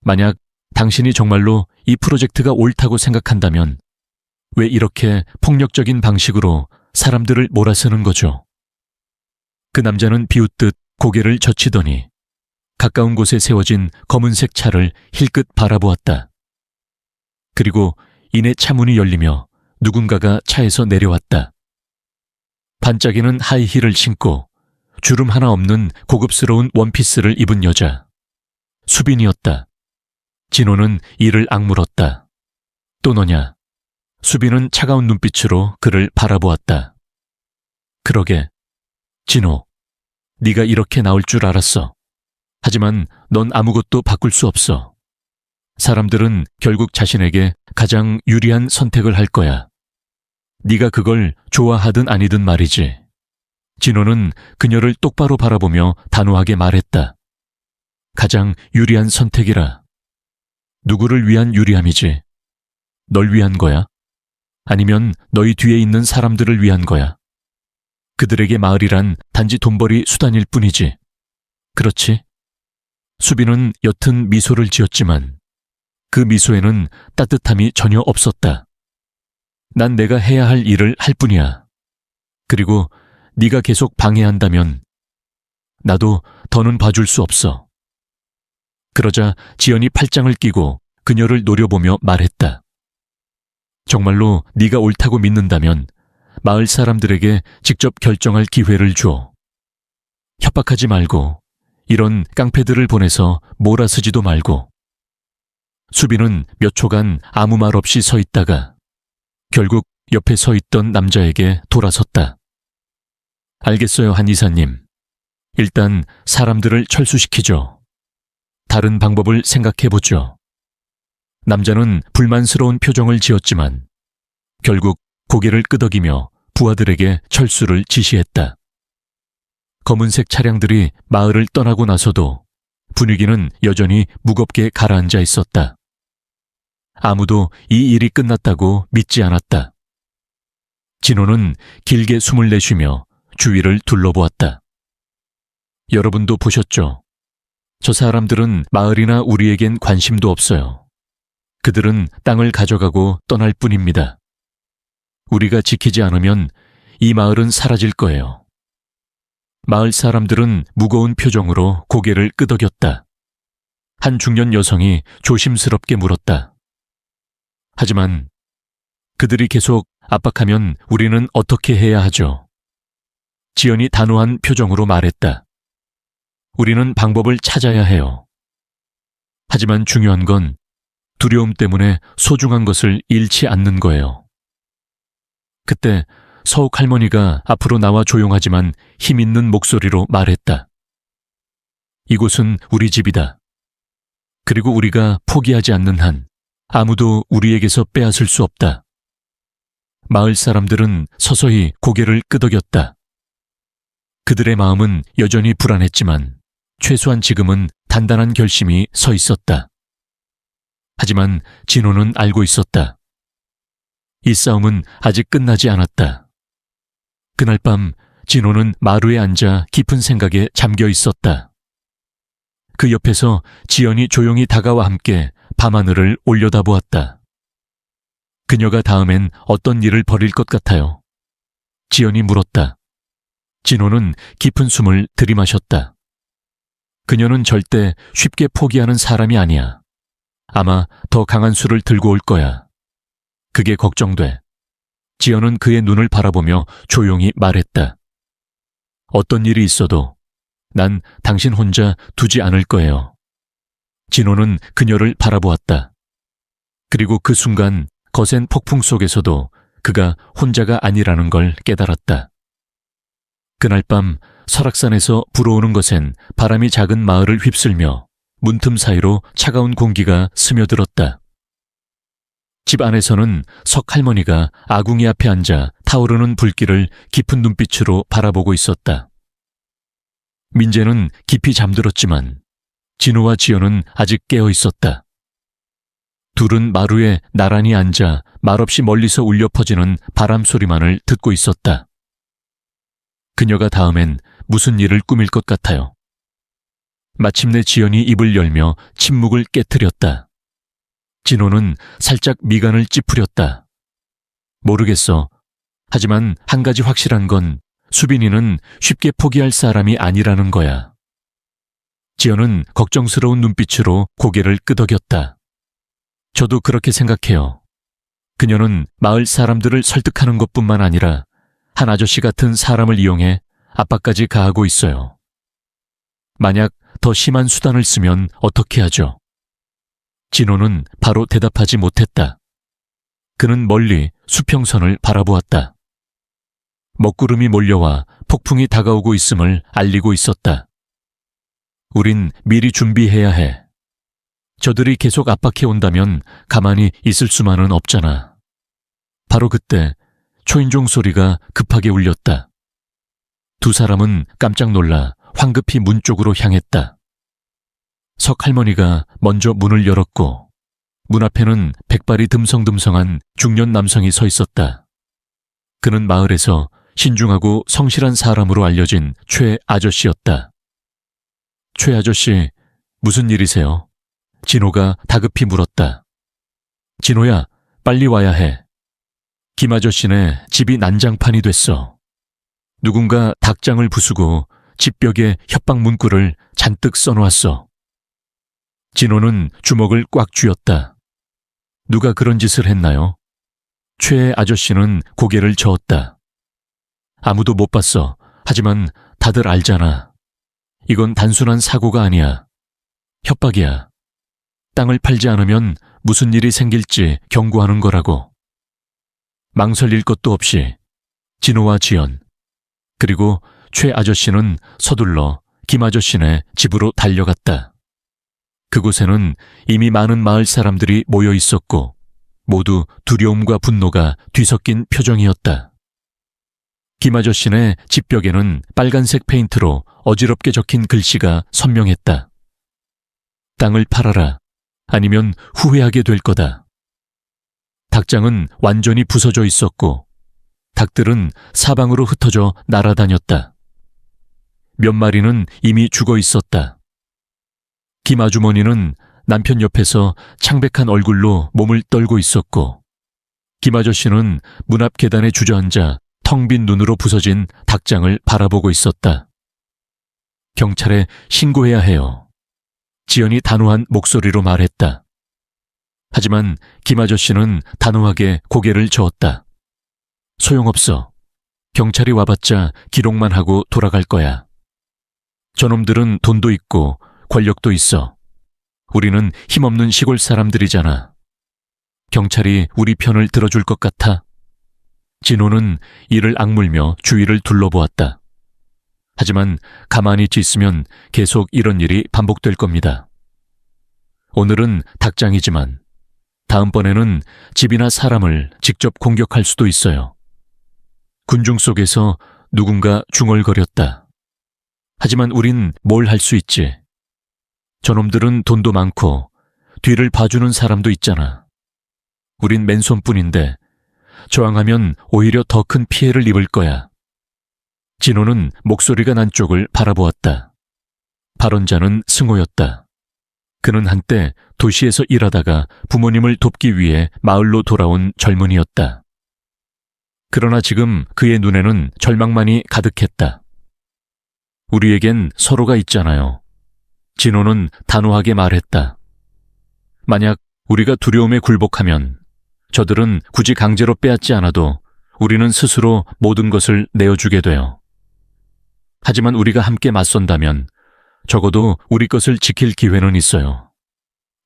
만약 당신이 정말로 이 프로젝트가 옳다고 생각한다면 왜 이렇게 폭력적인 방식으로 사람들을 몰아쓰는 거죠? 그 남자는 비웃듯 고개를 젖히더니 가까운 곳에 세워진 검은색 차를 힐끗 바라보았다. 그리고 이내 차문이 열리며 누군가가 차에서 내려왔다. 반짝이는 하이힐을 신고 주름 하나 없는 고급스러운 원피스를 입은 여자. 수빈이었다. 진호는 이를 악물었다. 또 너냐? 수빈은 차가운 눈빛으로 그를 바라보았다. 그러게. 진호, 네가 이렇게 나올 줄 알았어. 하지만 넌 아무것도 바꿀 수 없어. 사람들은 결국 자신에게 가장 유리한 선택을 할 거야. 네가 그걸 좋아하든 아니든 말이지. 진호는 그녀를 똑바로 바라보며 단호하게 말했다. 가장 유리한 선택이라. 누구를 위한 유리함이지? 널 위한 거야? 아니면 너희 뒤에 있는 사람들을 위한 거야? 그들에게 마을이란 단지 돈벌이 수단일 뿐이지. 그렇지? 수빈은 옅은 미소를 지었지만 그 미소에는 따뜻함이 전혀 없었다. 난 내가 해야 할 일을 할 뿐이야. 그리고 네가 계속 방해한다면 나도 더는 봐줄 수 없어. 그러자 지연이 팔짱을 끼고 그녀를 노려보며 말했다. 정말로 네가 옳다고 믿는다면 마을 사람들에게 직접 결정할 기회를 줘. 협박하지 말고 이런 깡패들을 보내서 몰아쓰지도 말고. 수빈은 몇 초간 아무 말 없이 서 있다가 결국 옆에 서 있던 남자에게 돌아섰다. 알겠어요, 한 이사님. 일단 사람들을 철수시키죠. 다른 방법을 생각해보죠. 남자는 불만스러운 표정을 지었지만 결국 고개를 끄덕이며 부하들에게 철수를 지시했다. 검은색 차량들이 마을을 떠나고 나서도 분위기는 여전히 무겁게 가라앉아 있었다. 아무도 이 일이 끝났다고 믿지 않았다. 진호는 길게 숨을 내쉬며 주위를 둘러보았다. 여러분도 보셨죠? 저 사람들은 마을이나 우리에겐 관심도 없어요. 그들은 땅을 가져가고 떠날 뿐입니다. 우리가 지키지 않으면 이 마을은 사라질 거예요. 마을 사람들은 무거운 표정으로 고개를 끄덕였다. 한 중년 여성이 조심스럽게 물었다. 하지만 그들이 계속 압박하면 우리는 어떻게 해야 하죠? 지연이 단호한 표정으로 말했다. 우리는 방법을 찾아야 해요. 하지만 중요한 건 두려움 때문에 소중한 것을 잃지 않는 거예요. 그때 서욱 할머니가 앞으로 나와 조용하지만 힘있는 목소리로 말했다. 이곳은 우리 집이다. 그리고 우리가 포기하지 않는 한 아무도 우리에게서 빼앗을 수 없다. 마을 사람들은 서서히 고개를 끄덕였다. 그들의 마음은 여전히 불안했지만 최소한 지금은 단단한 결심이 서 있었다. 하지만 진호는 알고 있었다. 이 싸움은 아직 끝나지 않았다. 그날 밤 진호는 마루에 앉아 깊은 생각에 잠겨 있었다. 그 옆에서 지연이 조용히 다가와 함께 밤하늘을 올려다보았다. 그녀가 다음엔 어떤 일을 벌일 것 같아요? 지연이 물었다. 진호는 깊은 숨을 들이마셨다. 그녀는 절대 쉽게 포기하는 사람이 아니야. 아마 더 강한 수를 들고 올 거야. 그게 걱정돼. 지연은 그의 눈을 바라보며 조용히 말했다. 어떤 일이 있어도 난 당신 혼자 두지 않을 거예요. 진호는 그녀를 바라보았다. 그리고 그 순간 거센 폭풍 속에서도 그가 혼자가 아니라는 걸 깨달았다. 그날 밤 설악산에서 불어오는 것엔 바람이 작은 마을을 휩쓸며 문틈 사이로 차가운 공기가 스며들었다. 집 안에서는 석 할머니가 아궁이 앞에 앉아 타오르는 불길을 깊은 눈빛으로 바라보고 있었다. 민재는 깊이 잠들었지만 진호와 지연은 아직 깨어 있었다. 둘은 마루에 나란히 앉아 말없이 멀리서 울려 퍼지는 바람 소리만을 듣고 있었다. 그녀가 다음엔 무슨 일을 꾸밀 것 같아요. 마침내 지연이 입을 열며 침묵을 깨트렸다. 진호는 살짝 미간을 찌푸렸다. 모르겠어. 하지만 한 가지 확실한 건 수빈이는 쉽게 포기할 사람이 아니라는 거야. 지연은 걱정스러운 눈빛으로 고개를 끄덕였다. 저도 그렇게 생각해요. 그녀는 마을 사람들을 설득하는 것뿐만 아니라 한 아저씨 같은 사람을 이용해 압박까지 가하고 있어요. 만약 더 심한 수단을 쓰면 어떻게 하죠? 진호는 바로 대답하지 못했다. 그는 멀리 수평선을 바라보았다. 먹구름이 몰려와 폭풍이 다가오고 있음을 알리고 있었다. 우린 미리 준비해야 해. 저들이 계속 압박해 온다면 가만히 있을 수만은 없잖아. 바로 그때 초인종 소리가 급하게 울렸다. 두 사람은 깜짝 놀라 황급히 문 쪽으로 향했다. 석 할머니가 먼저 문을 열었고 문 앞에는 백발이 듬성듬성한 중년 남성이 서 있었다. 그는 마을에서 신중하고 성실한 사람으로 알려진 최 아저씨였다. 최 아저씨, 무슨 일이세요? 진호가 다급히 물었다. 진호야, 빨리 와야 해. 김 아저씨네 집이 난장판이 됐어. 누군가 닭장을 부수고 집벽에 협박 문구를 잔뜩 써놓았어. 진호는 주먹을 꽉 쥐었다. 누가 그런 짓을 했나요? 최 아저씨는 고개를 저었다. 아무도 못 봤어. 하지만 다들 알잖아. 이건 단순한 사고가 아니야. 협박이야. 땅을 팔지 않으면 무슨 일이 생길지 경고하는 거라고. 망설일 것도 없이 진호와 지연, 그리고 최 아저씨는 서둘러 김 아저씨네 집으로 달려갔다. 그곳에는 이미 많은 마을 사람들이 모여 있었고 모두 두려움과 분노가 뒤섞인 표정이었다. 김 아저씨네 집벽에는 빨간색 페인트로 어지럽게 적힌 글씨가 선명했다. 땅을 팔아라. 아니면 후회하게 될 거다. 닭장은 완전히 부서져 있었고 닭들은 사방으로 흩어져 날아다녔다. 몇 마리는 이미 죽어 있었다. 김 아주머니는 남편 옆에서 창백한 얼굴로 몸을 떨고 있었고 김 아저씨는 문 앞 계단에 주저앉아 텅 빈 눈으로 부서진 닭장을 바라보고 있었다. 경찰에 신고해야 해요. 지연이 단호한 목소리로 말했다. 하지만 김 아저씨는 단호하게 고개를 저었다. 소용없어. 경찰이 와봤자 기록만 하고 돌아갈 거야. 저놈들은 돈도 있고 권력도 있어. 우리는 힘없는 시골 사람들이잖아. 경찰이 우리 편을 들어줄 것 같아? 진호는 이를 악물며 주위를 둘러보았다. 하지만 가만히 있지 있으면 계속 이런 일이 반복될 겁니다. 오늘은 닭장이지만 다음번에는 집이나 사람을 직접 공격할 수도 있어요. 군중 속에서 누군가 중얼거렸다. 하지만 우린 뭘 할 수 있지? 저놈들은 돈도 많고 뒤를 봐주는 사람도 있잖아. 우린 맨손뿐인데 저항하면 오히려 더 큰 피해를 입을 거야. 진호는 목소리가 난 쪽을 바라보았다. 발언자는 승호였다. 그는 한때 도시에서 일하다가 부모님을 돕기 위해 마을로 돌아온 젊은이였다. 그러나 지금 그의 눈에는 절망만이 가득했다. 우리에겐 서로가 있잖아요. 진호는 단호하게 말했다. 만약 우리가 두려움에 굴복하면 저들은 굳이 강제로 빼앗지 않아도 우리는 스스로 모든 것을 내어주게 돼요. 하지만 우리가 함께 맞선다면 적어도 우리 것을 지킬 기회는 있어요.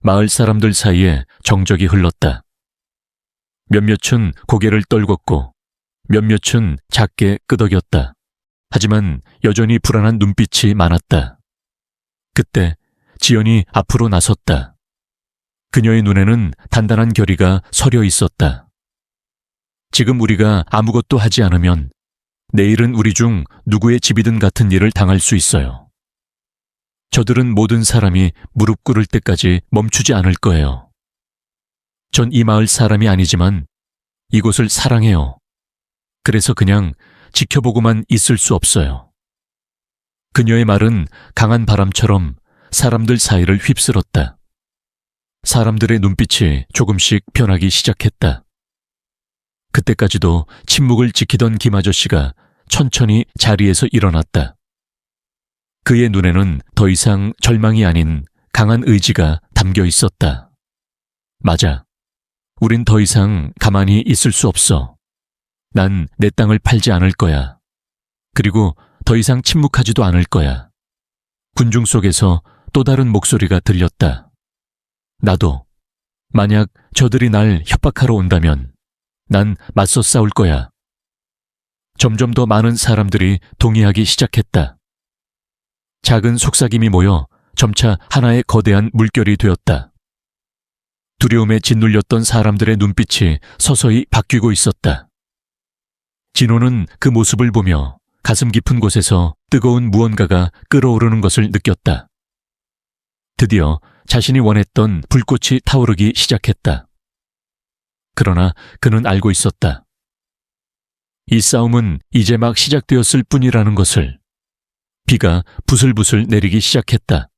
마을 사람들 사이에 정적이 흘렀다. 몇몇은 고개를 떨궜고 몇몇은 작게 끄덕였다. 하지만 여전히 불안한 눈빛이 많았다. 그때 지연이 앞으로 나섰다. 그녀의 눈에는 단단한 결의가 서려 있었다. 지금 우리가 아무것도 하지 않으면 내일은 우리 중 누구의 집이든 같은 일을 당할 수 있어요. 저들은 모든 사람이 무릎 꿇을 때까지 멈추지 않을 거예요. 전 이 마을 사람이 아니지만 이곳을 사랑해요. 그래서 그냥 지켜보고만 있을 수 없어요. 그녀의 말은 강한 바람처럼 사람들 사이를 휩쓸었다. 사람들의 눈빛이 조금씩 변하기 시작했다. 그때까지도 침묵을 지키던 김 아저씨가 천천히 자리에서 일어났다. 그의 눈에는 더 이상 절망이 아닌 강한 의지가 담겨 있었다. 맞아. 우린 더 이상 가만히 있을 수 없어. 난 내 땅을 팔지 않을 거야. 그리고 더 이상 침묵하지도 않을 거야. 군중 속에서 또 다른 목소리가 들렸다. 나도. 만약 저들이 날 협박하러 온다면 난 맞서 싸울 거야. 점점 더 많은 사람들이 동의하기 시작했다. 작은 속삭임이 모여 점차 하나의 거대한 물결이 되었다. 두려움에 짓눌렸던 사람들의 눈빛이 서서히 바뀌고 있었다. 진호는 그 모습을 보며 가슴 깊은 곳에서 뜨거운 무언가가 끓어오르는 것을 느꼈다. 드디어 자신이 원했던 불꽃이 타오르기 시작했다. 그러나 그는 알고 있었다. 이 싸움은 이제 막 시작되었을 뿐이라는 것을. 비가 부슬부슬 내리기 시작했다.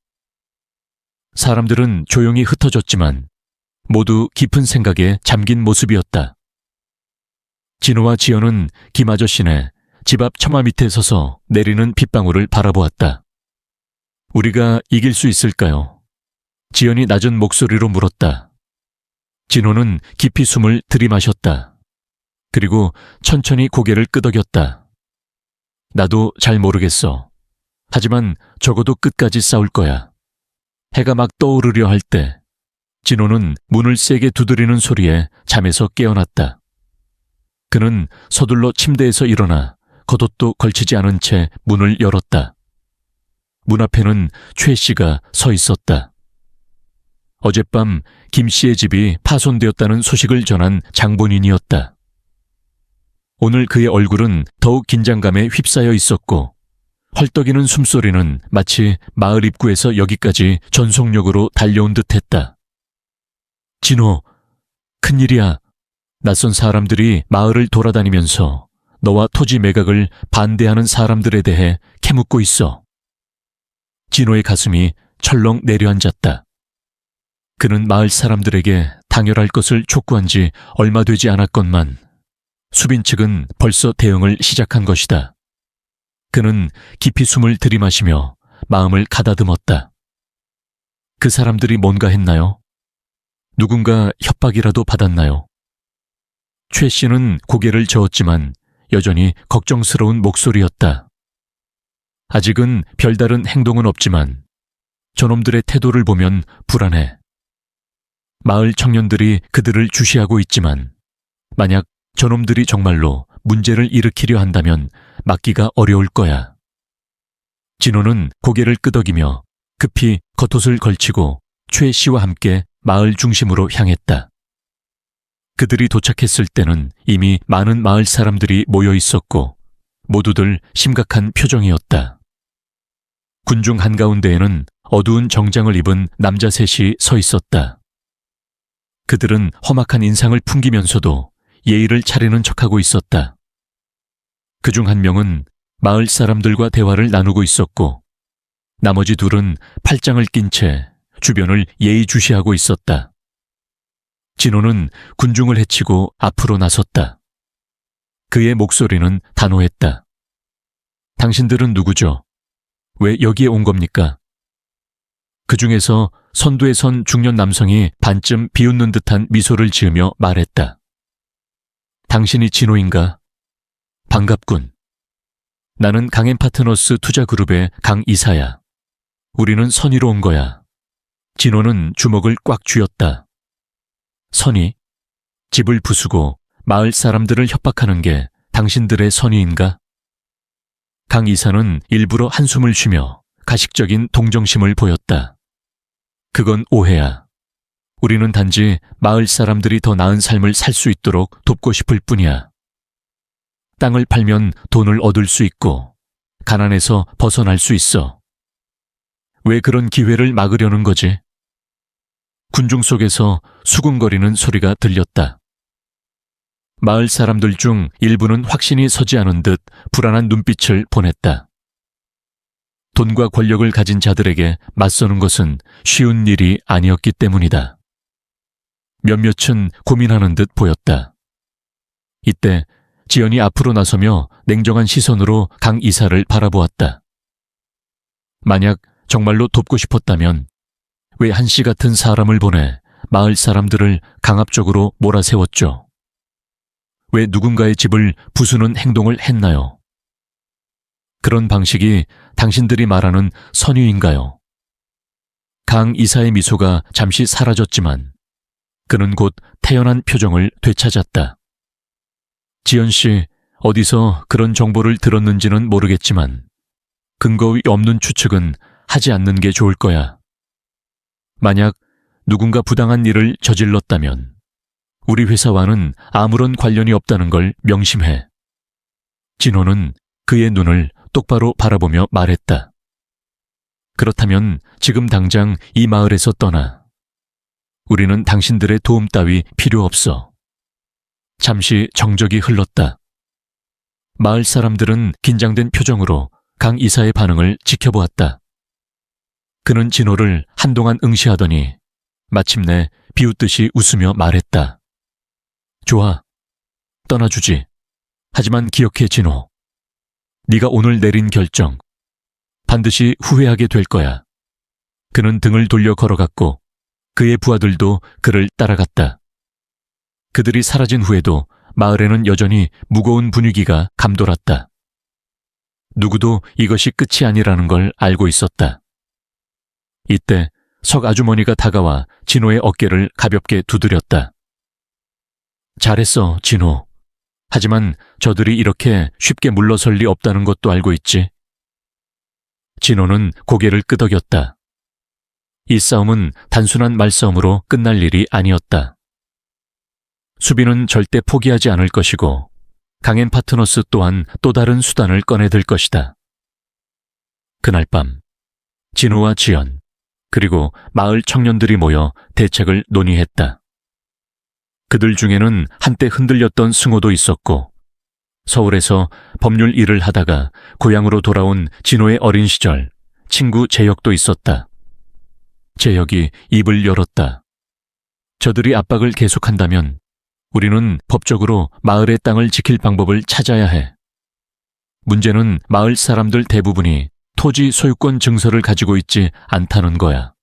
사람들은 조용히 흩어졌지만 모두 깊은 생각에 잠긴 모습이었다. 진호와 지연은 김 아저씨네 집 앞 처마 밑에 서서 내리는 빗방울을 바라보았다. 우리가 이길 수 있을까요? 지연이 낮은 목소리로 물었다. 진호는 깊이 숨을 들이마셨다. 그리고 천천히 고개를 끄덕였다. 나도 잘 모르겠어. 하지만 적어도 끝까지 싸울 거야. 해가 막 떠오르려 할 때 진호는 문을 세게 두드리는 소리에 잠에서 깨어났다. 그는 서둘러 침대에서 일어나 겉옷도 걸치지 않은 채 문을 열었다. 문 앞에는 최 씨가 서 있었다. 어젯밤 김 씨의 집이 파손되었다는 소식을 전한 장본인이었다. 오늘 그의 얼굴은 더욱 긴장감에 휩싸여 있었고 헐떡이는 숨소리는 마치 마을 입구에서 여기까지 전속력으로 달려온 듯했다. 진호, 큰일이야. 낯선 사람들이 마을을 돌아다니면서 너와 토지 매각을 반대하는 사람들에 대해 캐묻고 있어. 진호의 가슴이 철렁 내려앉았다. 그는 마을 사람들에게 당열할 것을 촉구한 지 얼마 되지 않았건만 수빈 측은 벌써 대응을 시작한 것이다. 그는 깊이 숨을 들이마시며 마음을 가다듬었다. 그 사람들이 뭔가 했나요? 누군가 협박이라도 받았나요? 최 씨는 고개를 저었지만 여전히 걱정스러운 목소리였다. 아직은 별다른 행동은 없지만 저놈들의 태도를 보면 불안해. 마을 청년들이 그들을 주시하고 있지만 만약 저놈들이 정말로 문제를 일으키려 한다면 막기가 어려울 거야. 진호는 고개를 끄덕이며 급히 겉옷을 걸치고 최 씨와 함께 마을 중심으로 향했다. 그들이 도착했을 때는 이미 많은 마을 사람들이 모여 있었고 모두들 심각한 표정이었다. 군중 한가운데에는 어두운 정장을 입은 남자 셋이 서 있었다. 그들은 험악한 인상을 풍기면서도 예의를 차리는 척하고 있었다. 그중 한 명은 마을 사람들과 대화를 나누고 있었고 나머지 둘은 팔짱을 낀 채 주변을 예의주시하고 있었다. 진호는 군중을 헤치고 앞으로 나섰다. 그의 목소리는 단호했다. 당신들은 누구죠? 왜 여기에 온 겁니까? 그 중에서 선두에 선 중년 남성이 반쯤 비웃는 듯한 미소를 지으며 말했다. 당신이 진호인가? 반갑군. 나는 강앤파트너스 투자그룹의 강 이사야. 우리는 선의로 온 거야. 진호는 주먹을 꽉 쥐었다. 선의? 집을 부수고 마을 사람들을 협박하는 게 당신들의 선의인가? 강 이사는 일부러 한숨을 쉬며 가식적인 동정심을 보였다. 그건 오해야. 우리는 단지 마을 사람들이 더 나은 삶을 살 수 있도록 돕고 싶을 뿐이야. 땅을 팔면 돈을 얻을 수 있고 가난에서 벗어날 수 있어. 왜 그런 기회를 막으려는 거지? 군중 속에서 수군거리는 소리가 들렸다. 마을 사람들 중 일부는 확신이 서지 않은 듯 불안한 눈빛을 보냈다. 돈과 권력을 가진 자들에게 맞서는 것은 쉬운 일이 아니었기 때문이다. 몇몇은 고민하는 듯 보였다. 이때 지연이 앞으로 나서며 냉정한 시선으로 강 이사를 바라보았다. 만약 정말로 돕고 싶었다면 왜 한씨 같은 사람을 보내 마을 사람들을 강압적으로 몰아세웠죠? 왜 누군가의 집을 부수는 행동을 했나요? 그런 방식이 당신들이 말하는 선의인가요? 강 이사의 미소가 잠시 사라졌지만 그는 곧 태연한 표정을 되찾았다. 지연 씨, 어디서 그런 정보를 들었는지는 모르겠지만 근거의 없는 추측은 하지 않는 게 좋을 거야. 만약 누군가 부당한 일을 저질렀다면 우리 회사와는 아무런 관련이 없다는 걸 명심해. 진호는 그의 눈을 똑바로 바라보며 말했다. 그렇다면 지금 당장 이 마을에서 떠나. 우리는 당신들의 도움 따위 필요 없어. 잠시 정적이 흘렀다. 마을 사람들은 긴장된 표정으로 강 이사의 반응을 지켜보았다. 그는 진호를 한동안 응시하더니 마침내 비웃듯이 웃으며 말했다. 좋아, 떠나주지. 하지만 기억해, 진호. 네가 오늘 내린 결정 반드시 후회하게 될 거야. 그는 등을 돌려 걸어갔고 그의 부하들도 그를 따라갔다. 그들이 사라진 후에도 마을에는 여전히 무거운 분위기가 감돌았다. 누구도 이것이 끝이 아니라는 걸 알고 있었다. 이때 석 아주머니가 다가와 진호의 어깨를 가볍게 두드렸다. 잘했어, 진호. 하지만 저들이 이렇게 쉽게 물러설 리 없다는 것도 알고 있지. 진호는 고개를 끄덕였다. 이 싸움은 단순한 말싸움으로 끝날 일이 아니었다. 수빈은 절대 포기하지 않을 것이고 강앤 파트너스 또한 또 다른 수단을 꺼내들 것이다. 그날 밤 진호와 지연 그리고 마을 청년들이 모여 대책을 논의했다. 그들 중에는 한때 흔들렸던 승호도 있었고 서울에서 법률 일을 하다가 고향으로 돌아온 진호의 어린 시절 친구 재혁도 있었다. 재혁이 입을 열었다. 저들이 압박을 계속한다면 우리는 법적으로 마을의 땅을 지킬 방법을 찾아야 해. 문제는 마을 사람들 대부분이 토지 소유권 증서를 가지고 있지 않다는 거야.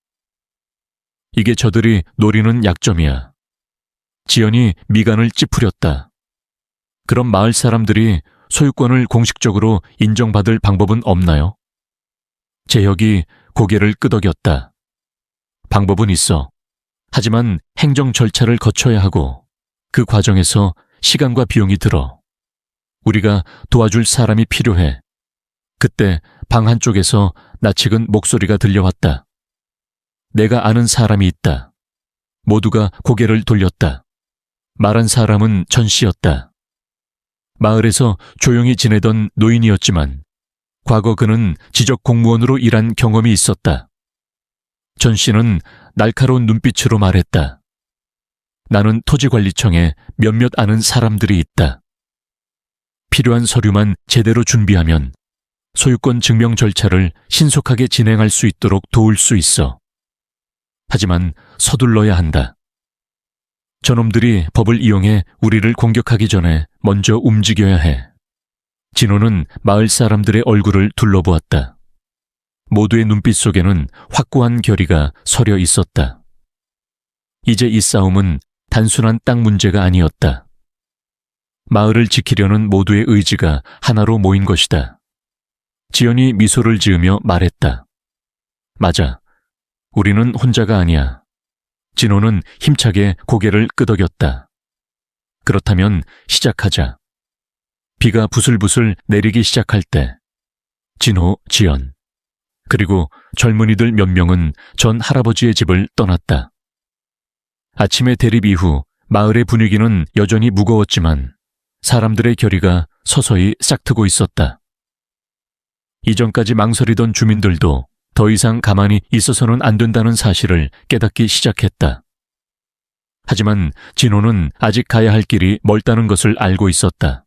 이게 저들이 노리는 약점이야. 지연이 미간을 찌푸렸다. 그럼 마을 사람들이 소유권을 공식적으로 인정받을 방법은 없나요? 재혁이 고개를 끄덕였다. 방법은 있어. 하지만 행정 절차를 거쳐야 하고 그 과정에서 시간과 비용이 들어. 우리가 도와줄 사람이 필요해. 그때 방 한쪽에서 낯익은 목소리가 들려왔다. 내가 아는 사람이 있다. 모두가 고개를 돌렸다. 말한 사람은 전 씨였다. 마을에서 조용히 지내던 노인이었지만 과거 그는 지적 공무원으로 일한 경험이 있었다. 전 씨는 날카로운 눈빛으로 말했다. 나는 토지관리청에 몇몇 아는 사람들이 있다. 필요한 서류만 제대로 준비하면 소유권 증명 절차를 신속하게 진행할 수 있도록 도울 수 있어. 하지만 서둘러야 한다. 저놈들이 법을 이용해 우리를 공격하기 전에 먼저 움직여야 해. 진호는 마을 사람들의 얼굴을 둘러보았다. 모두의 눈빛 속에는 확고한 결의가 서려 있었다. 이제 이 싸움은 단순한 땅 문제가 아니었다. 마을을 지키려는 모두의 의지가 하나로 모인 것이다. 지연이 미소를 지으며 말했다. 맞아. 우리는 혼자가 아니야. 진호는 힘차게 고개를 끄덕였다. 그렇다면 시작하자. 비가 부슬부슬 내리기 시작할 때 진호, 지연 그리고 젊은이들 몇 명은 전 할아버지의 집을 떠났다. 아침의 대립 이후 마을의 분위기는 여전히 무거웠지만 사람들의 결의가 서서히 싹트고 있었다. 이전까지 망설이던 주민들도 더 이상 가만히 있어서는 안 된다는 사실을 깨닫기 시작했다. 하지만 진호는 아직 가야 할 길이 멀다는 것을 알고 있었다.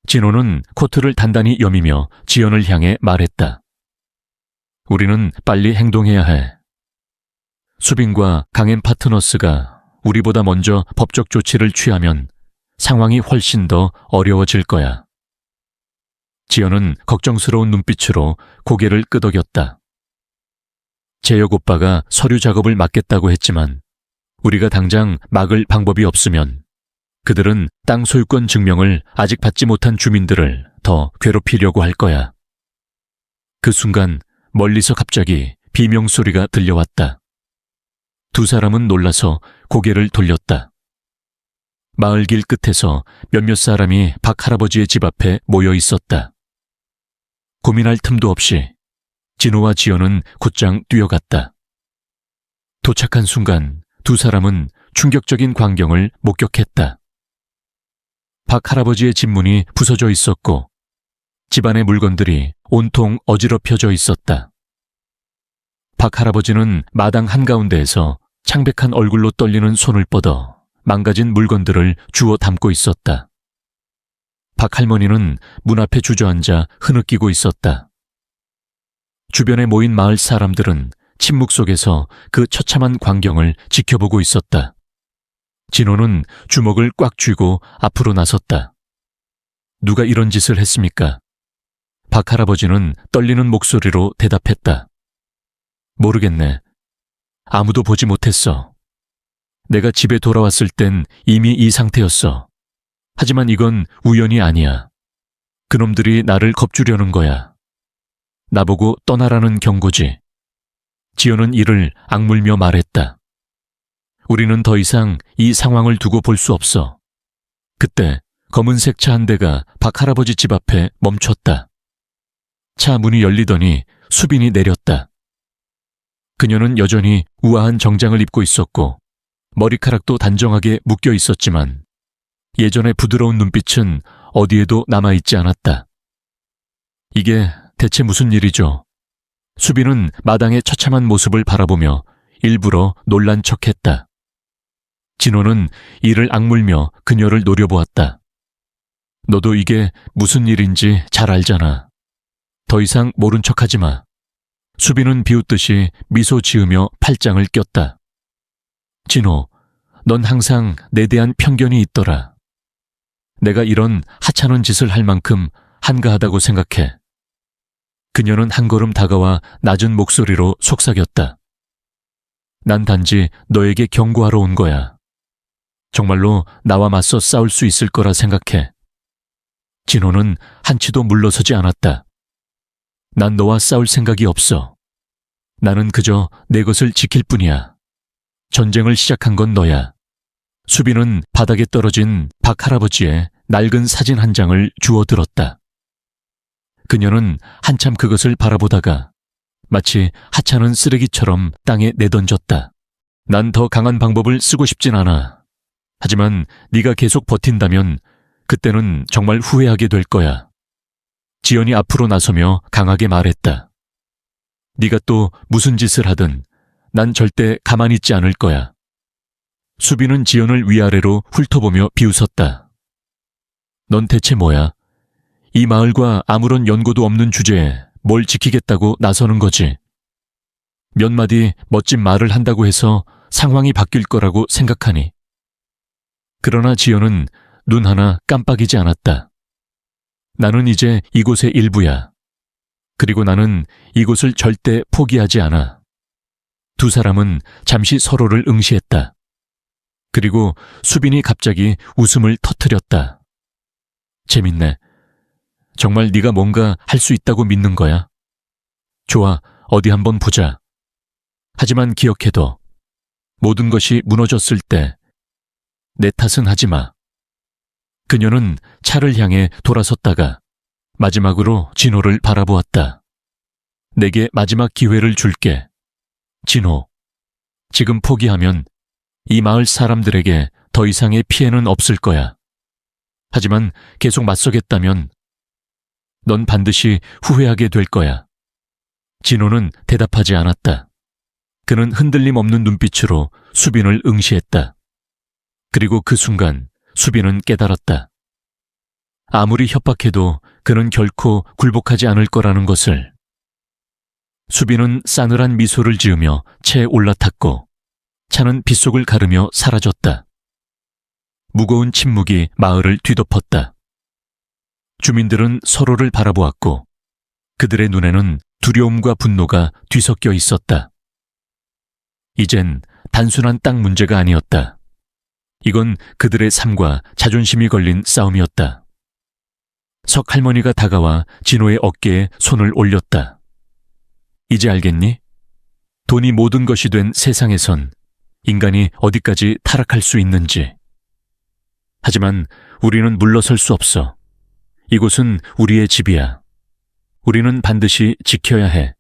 진호는 코트를 단단히 여미며 지연을 향해 말했다. 우리는 빨리 행동해야 해. 수빈과 강앤 파트너스가 우리보다 먼저 법적 조치를 취하면 상황이 훨씬 더 어려워질 거야. 지연은 걱정스러운 눈빛으로 고개를 끄덕였다. 재혁 오빠가 서류 작업을 맡겠다고 했지만 우리가 당장 막을 방법이 없으면 그들은 땅 소유권 증명을 아직 받지 못한 주민들을 더 괴롭히려고 할 거야. 그 순간 멀리서 갑자기 비명소리가 들려왔다. 두 사람은 놀라서 고개를 돌렸다. 마을길 끝에서 몇몇 사람이 박 할아버지의 집 앞에 모여 있었다. 고민할 틈도 없이 진호와 지연은 곧장 뛰어갔다. 도착한 순간 두 사람은 충격적인 광경을 목격했다. 박 할아버지의 집 문이 부서져 있었고 집안의 물건들이 온통 어지럽혀져 있었다. 박 할아버지는 마당 한가운데에서 창백한 얼굴로 떨리는 손을 뻗어 망가진 물건들을 주워 담고 있었다. 박 할머니는 문 앞에 주저앉아 흐느끼고 있었다. 주변에 모인 마을 사람들은 침묵 속에서 그 처참한 광경을 지켜보고 있었다. 진호는 주먹을 꽉 쥐고 앞으로 나섰다. 누가 이런 짓을 했습니까? 박 할아버지는 떨리는 목소리로 대답했다. 모르겠네. 아무도 보지 못했어. 내가 집에 돌아왔을 땐 이미 이 상태였어. 하지만 이건 우연이 아니야. 그놈들이 나를 겁주려는 거야. 나보고 떠나라는 경고지. 지연은 이를 악물며 말했다. 우리는 더 이상 이 상황을 두고 볼 수 없어. 그때 검은색 차 한 대가 박 할아버지 집 앞에 멈췄다. 차 문이 열리더니 수빈이 내렸다. 그녀는 여전히 우아한 정장을 입고 있었고 머리카락도 단정하게 묶여 있었지만 예전의 부드러운 눈빛은 어디에도 남아있지 않았다. 이게 대체 무슨 일이죠? 수빈은 마당의 처참한 모습을 바라보며 일부러 놀란 척했다. 진호는 이를 악물며 그녀를 노려보았다. 너도 이게 무슨 일인지 잘 알잖아. 더 이상 모른 척하지 마. 수빈은 비웃듯이 미소 지으며 팔짱을 꼈다. 진호, 넌 항상 내 대한 편견이 있더라. 내가 이런 하찮은 짓을 할 만큼 한가하다고 생각해. 그녀는 한 걸음 다가와 낮은 목소리로 속삭였다. 난 단지 너에게 경고하러 온 거야. 정말로 나와 맞서 싸울 수 있을 거라 생각해. 진호는 한치도 물러서지 않았다. 난 너와 싸울 생각이 없어. 나는 그저 내 것을 지킬 뿐이야. 전쟁을 시작한 건 너야. 수빈은 바닥에 떨어진 박 할아버지의 낡은 사진 한 장을 주워들었다. 그녀는 한참 그것을 바라보다가 마치 하찮은 쓰레기처럼 땅에 내던졌다. 난 더 강한 방법을 쓰고 싶진 않아. 하지만 네가 계속 버틴다면 그때는 정말 후회하게 될 거야. 지연이 앞으로 나서며 강하게 말했다. 네가 또 무슨 짓을 하든 난 절대 가만히 있지 않을 거야. 수빈은 지연을 위아래로 훑어보며 비웃었다. 넌 대체 뭐야? 이 마을과 아무런 연고도 없는 주제에 뭘 지키겠다고 나서는 거지. 몇 마디 멋진 말을 한다고 해서 상황이 바뀔 거라고 생각하니. 그러나 지연은 눈 하나 깜빡이지 않았다. 나는 이제 이곳의 일부야. 그리고 나는 이곳을 절대 포기하지 않아. 두 사람은 잠시 서로를 응시했다. 그리고 수빈이 갑자기 웃음을 터뜨렸다. 재밌네. 정말 네가 뭔가 할 수 있다고 믿는 거야? 좋아, 어디 한번 보자. 하지만 기억해둬. 모든 것이 무너졌을 때 내 탓은 하지 마. 그녀는 차를 향해 돌아섰다가 마지막으로 진호를 바라보았다. 내게 마지막 기회를 줄게. 진호, 지금 포기하면 이 마을 사람들에게 더 이상의 피해는 없을 거야. 하지만 계속 맞서겠다면 넌 반드시 후회하게 될 거야. 진호는 대답하지 않았다. 그는 흔들림 없는 눈빛으로 수빈을 응시했다. 그리고 그 순간 수빈은 깨달았다. 아무리 협박해도 그는 결코 굴복하지 않을 거라는 것을. 수빈은 싸늘한 미소를 지으며 채에 올라탔고 차는 빗속을 가르며 사라졌다. 무거운 침묵이 마을을 뒤덮었다. 주민들은 서로를 바라보았고 그들의 눈에는 두려움과 분노가 뒤섞여 있었다. 이젠 단순한 땅 문제가 아니었다. 이건 그들의 삶과 자존심이 걸린 싸움이었다. 석 할머니가 다가와 진호의 어깨에 손을 올렸다. 이제 알겠니? 돈이 모든 것이 된 세상에선 인간이 어디까지 타락할 수 있는지. 하지만 우리는 물러설 수 없어. 이곳은 우리의 집이야. 우리는 반드시 지켜야 해.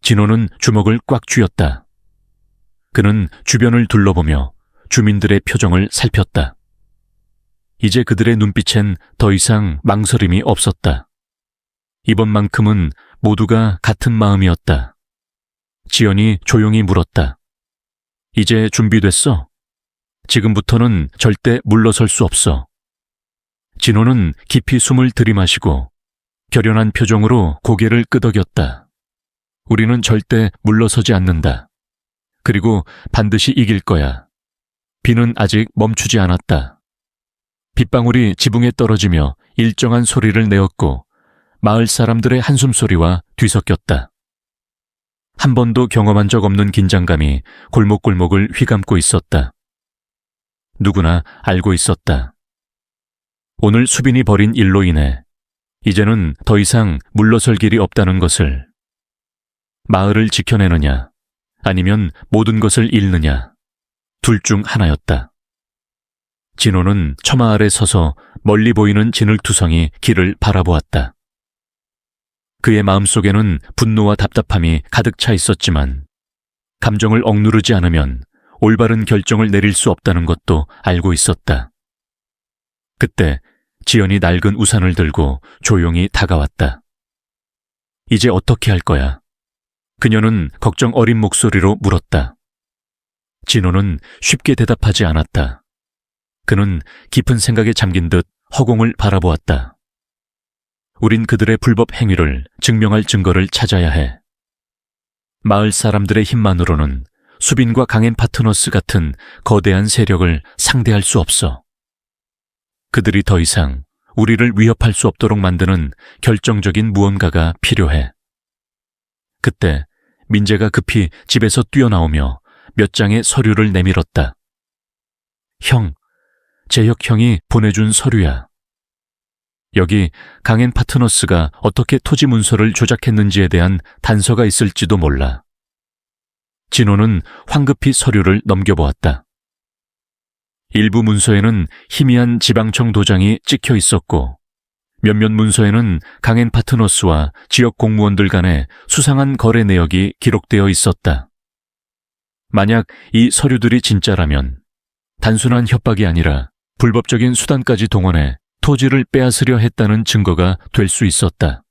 진호는 주먹을 꽉 쥐었다. 그는 주변을 둘러보며 주민들의 표정을 살폈다. 이제 그들의 눈빛엔 더 이상 망설임이 없었다. 이번만큼은 모두가 같은 마음이었다. 지연이 조용히 물었다. 이제 준비됐어? 지금부터는 절대 물러설 수 없어. 진호는 깊이 숨을 들이마시고 결연한 표정으로 고개를 끄덕였다. 우리는 절대 물러서지 않는다. 그리고 반드시 이길 거야. 비는 아직 멈추지 않았다. 빗방울이 지붕에 떨어지며 일정한 소리를 내었고 마을 사람들의 한숨소리와 뒤섞였다. 한 번도 경험한 적 없는 긴장감이 골목골목을 휘감고 있었다. 누구나 알고 있었다. 오늘 수빈이 벌인 일로 인해 이제는 더 이상 물러설 길이 없다는 것을. 마을을 지켜내느냐 아니면 모든 것을 잃느냐, 둘 중 하나였다. 진호는 처마 아래 서서 멀리 보이는 진흙투성이 길을 바라보았다. 그의 마음속에는 분노와 답답함이 가득 차 있었지만 감정을 억누르지 않으면 올바른 결정을 내릴 수 없다는 것도 알고 있었다. 그때 지연이 낡은 우산을 들고 조용히 다가왔다. 이제 어떻게 할 거야? 그녀는 걱정 어린 목소리로 물었다. 진호는 쉽게 대답하지 않았다. 그는 깊은 생각에 잠긴 듯 허공을 바라보았다. 우린 그들의 불법 행위를 증명할 증거를 찾아야 해. 마을 사람들의 힘만으로는 수빈과 강엔 파트너스 같은 거대한 세력을 상대할 수 없어. 그들이 더 이상 우리를 위협할 수 없도록 만드는 결정적인 무언가가 필요해. 그때 민재가 급히 집에서 뛰어나오며 몇 장의 서류를 내밀었다. 형, 재혁 형이 보내준 서류야. 여기 강엔 파트너스가 어떻게 토지 문서를 조작했는지에 대한 단서가 있을지도 몰라. 진호는 황급히 서류를 넘겨보았다. 일부 문서에는 희미한 지방청 도장이 찍혀 있었고 몇몇 문서에는 강엔 파트너스와 지역 공무원들 간의 수상한 거래 내역이 기록되어 있었다. 만약 이 서류들이 진짜라면 단순한 협박이 아니라 불법적인 수단까지 동원해 토지를 빼앗으려 했다는 증거가 될 수 있었다.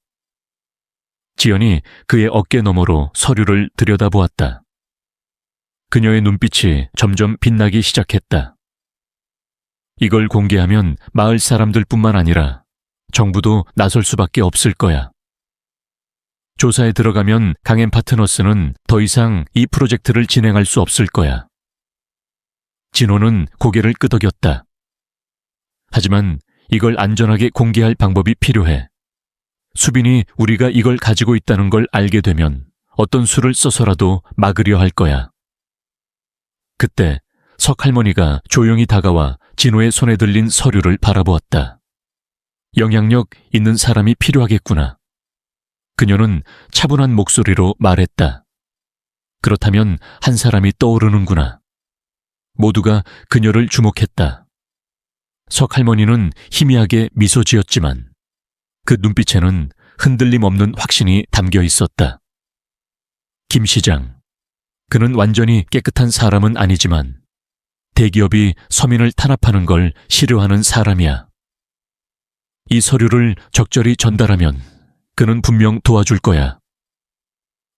지연이 그의 어깨 너머로 서류를 들여다보았다. 그녀의 눈빛이 점점 빛나기 시작했다. 이걸 공개하면 마을 사람들뿐만 아니라 정부도 나설 수밖에 없을 거야. 조사에 들어가면 강엔 파트너스는 더 이상 이 프로젝트를 진행할 수 없을 거야. 진호는 고개를 끄덕였다. 하지만 이걸 안전하게 공개할 방법이 필요해. 수빈이 우리가 이걸 가지고 있다는 걸 알게 되면 어떤 수를 써서라도 막으려 할 거야. 그때 석 할머니가 조용히 다가와 진호의 손에 들린 서류를 바라보았다. 영향력 있는 사람이 필요하겠구나. 그녀는 차분한 목소리로 말했다. 그렇다면 한 사람이 떠오르는구나. 모두가 그녀를 주목했다. 석 할머니는 희미하게 미소 지었지만 그 눈빛에는 흔들림 없는 확신이 담겨 있었다. 김 시장. 그는 완전히 깨끗한 사람은 아니지만 대기업이 서민을 탄압하는 걸 싫어하는 사람이야. 이 서류를 적절히 전달하면 그는 분명 도와줄 거야.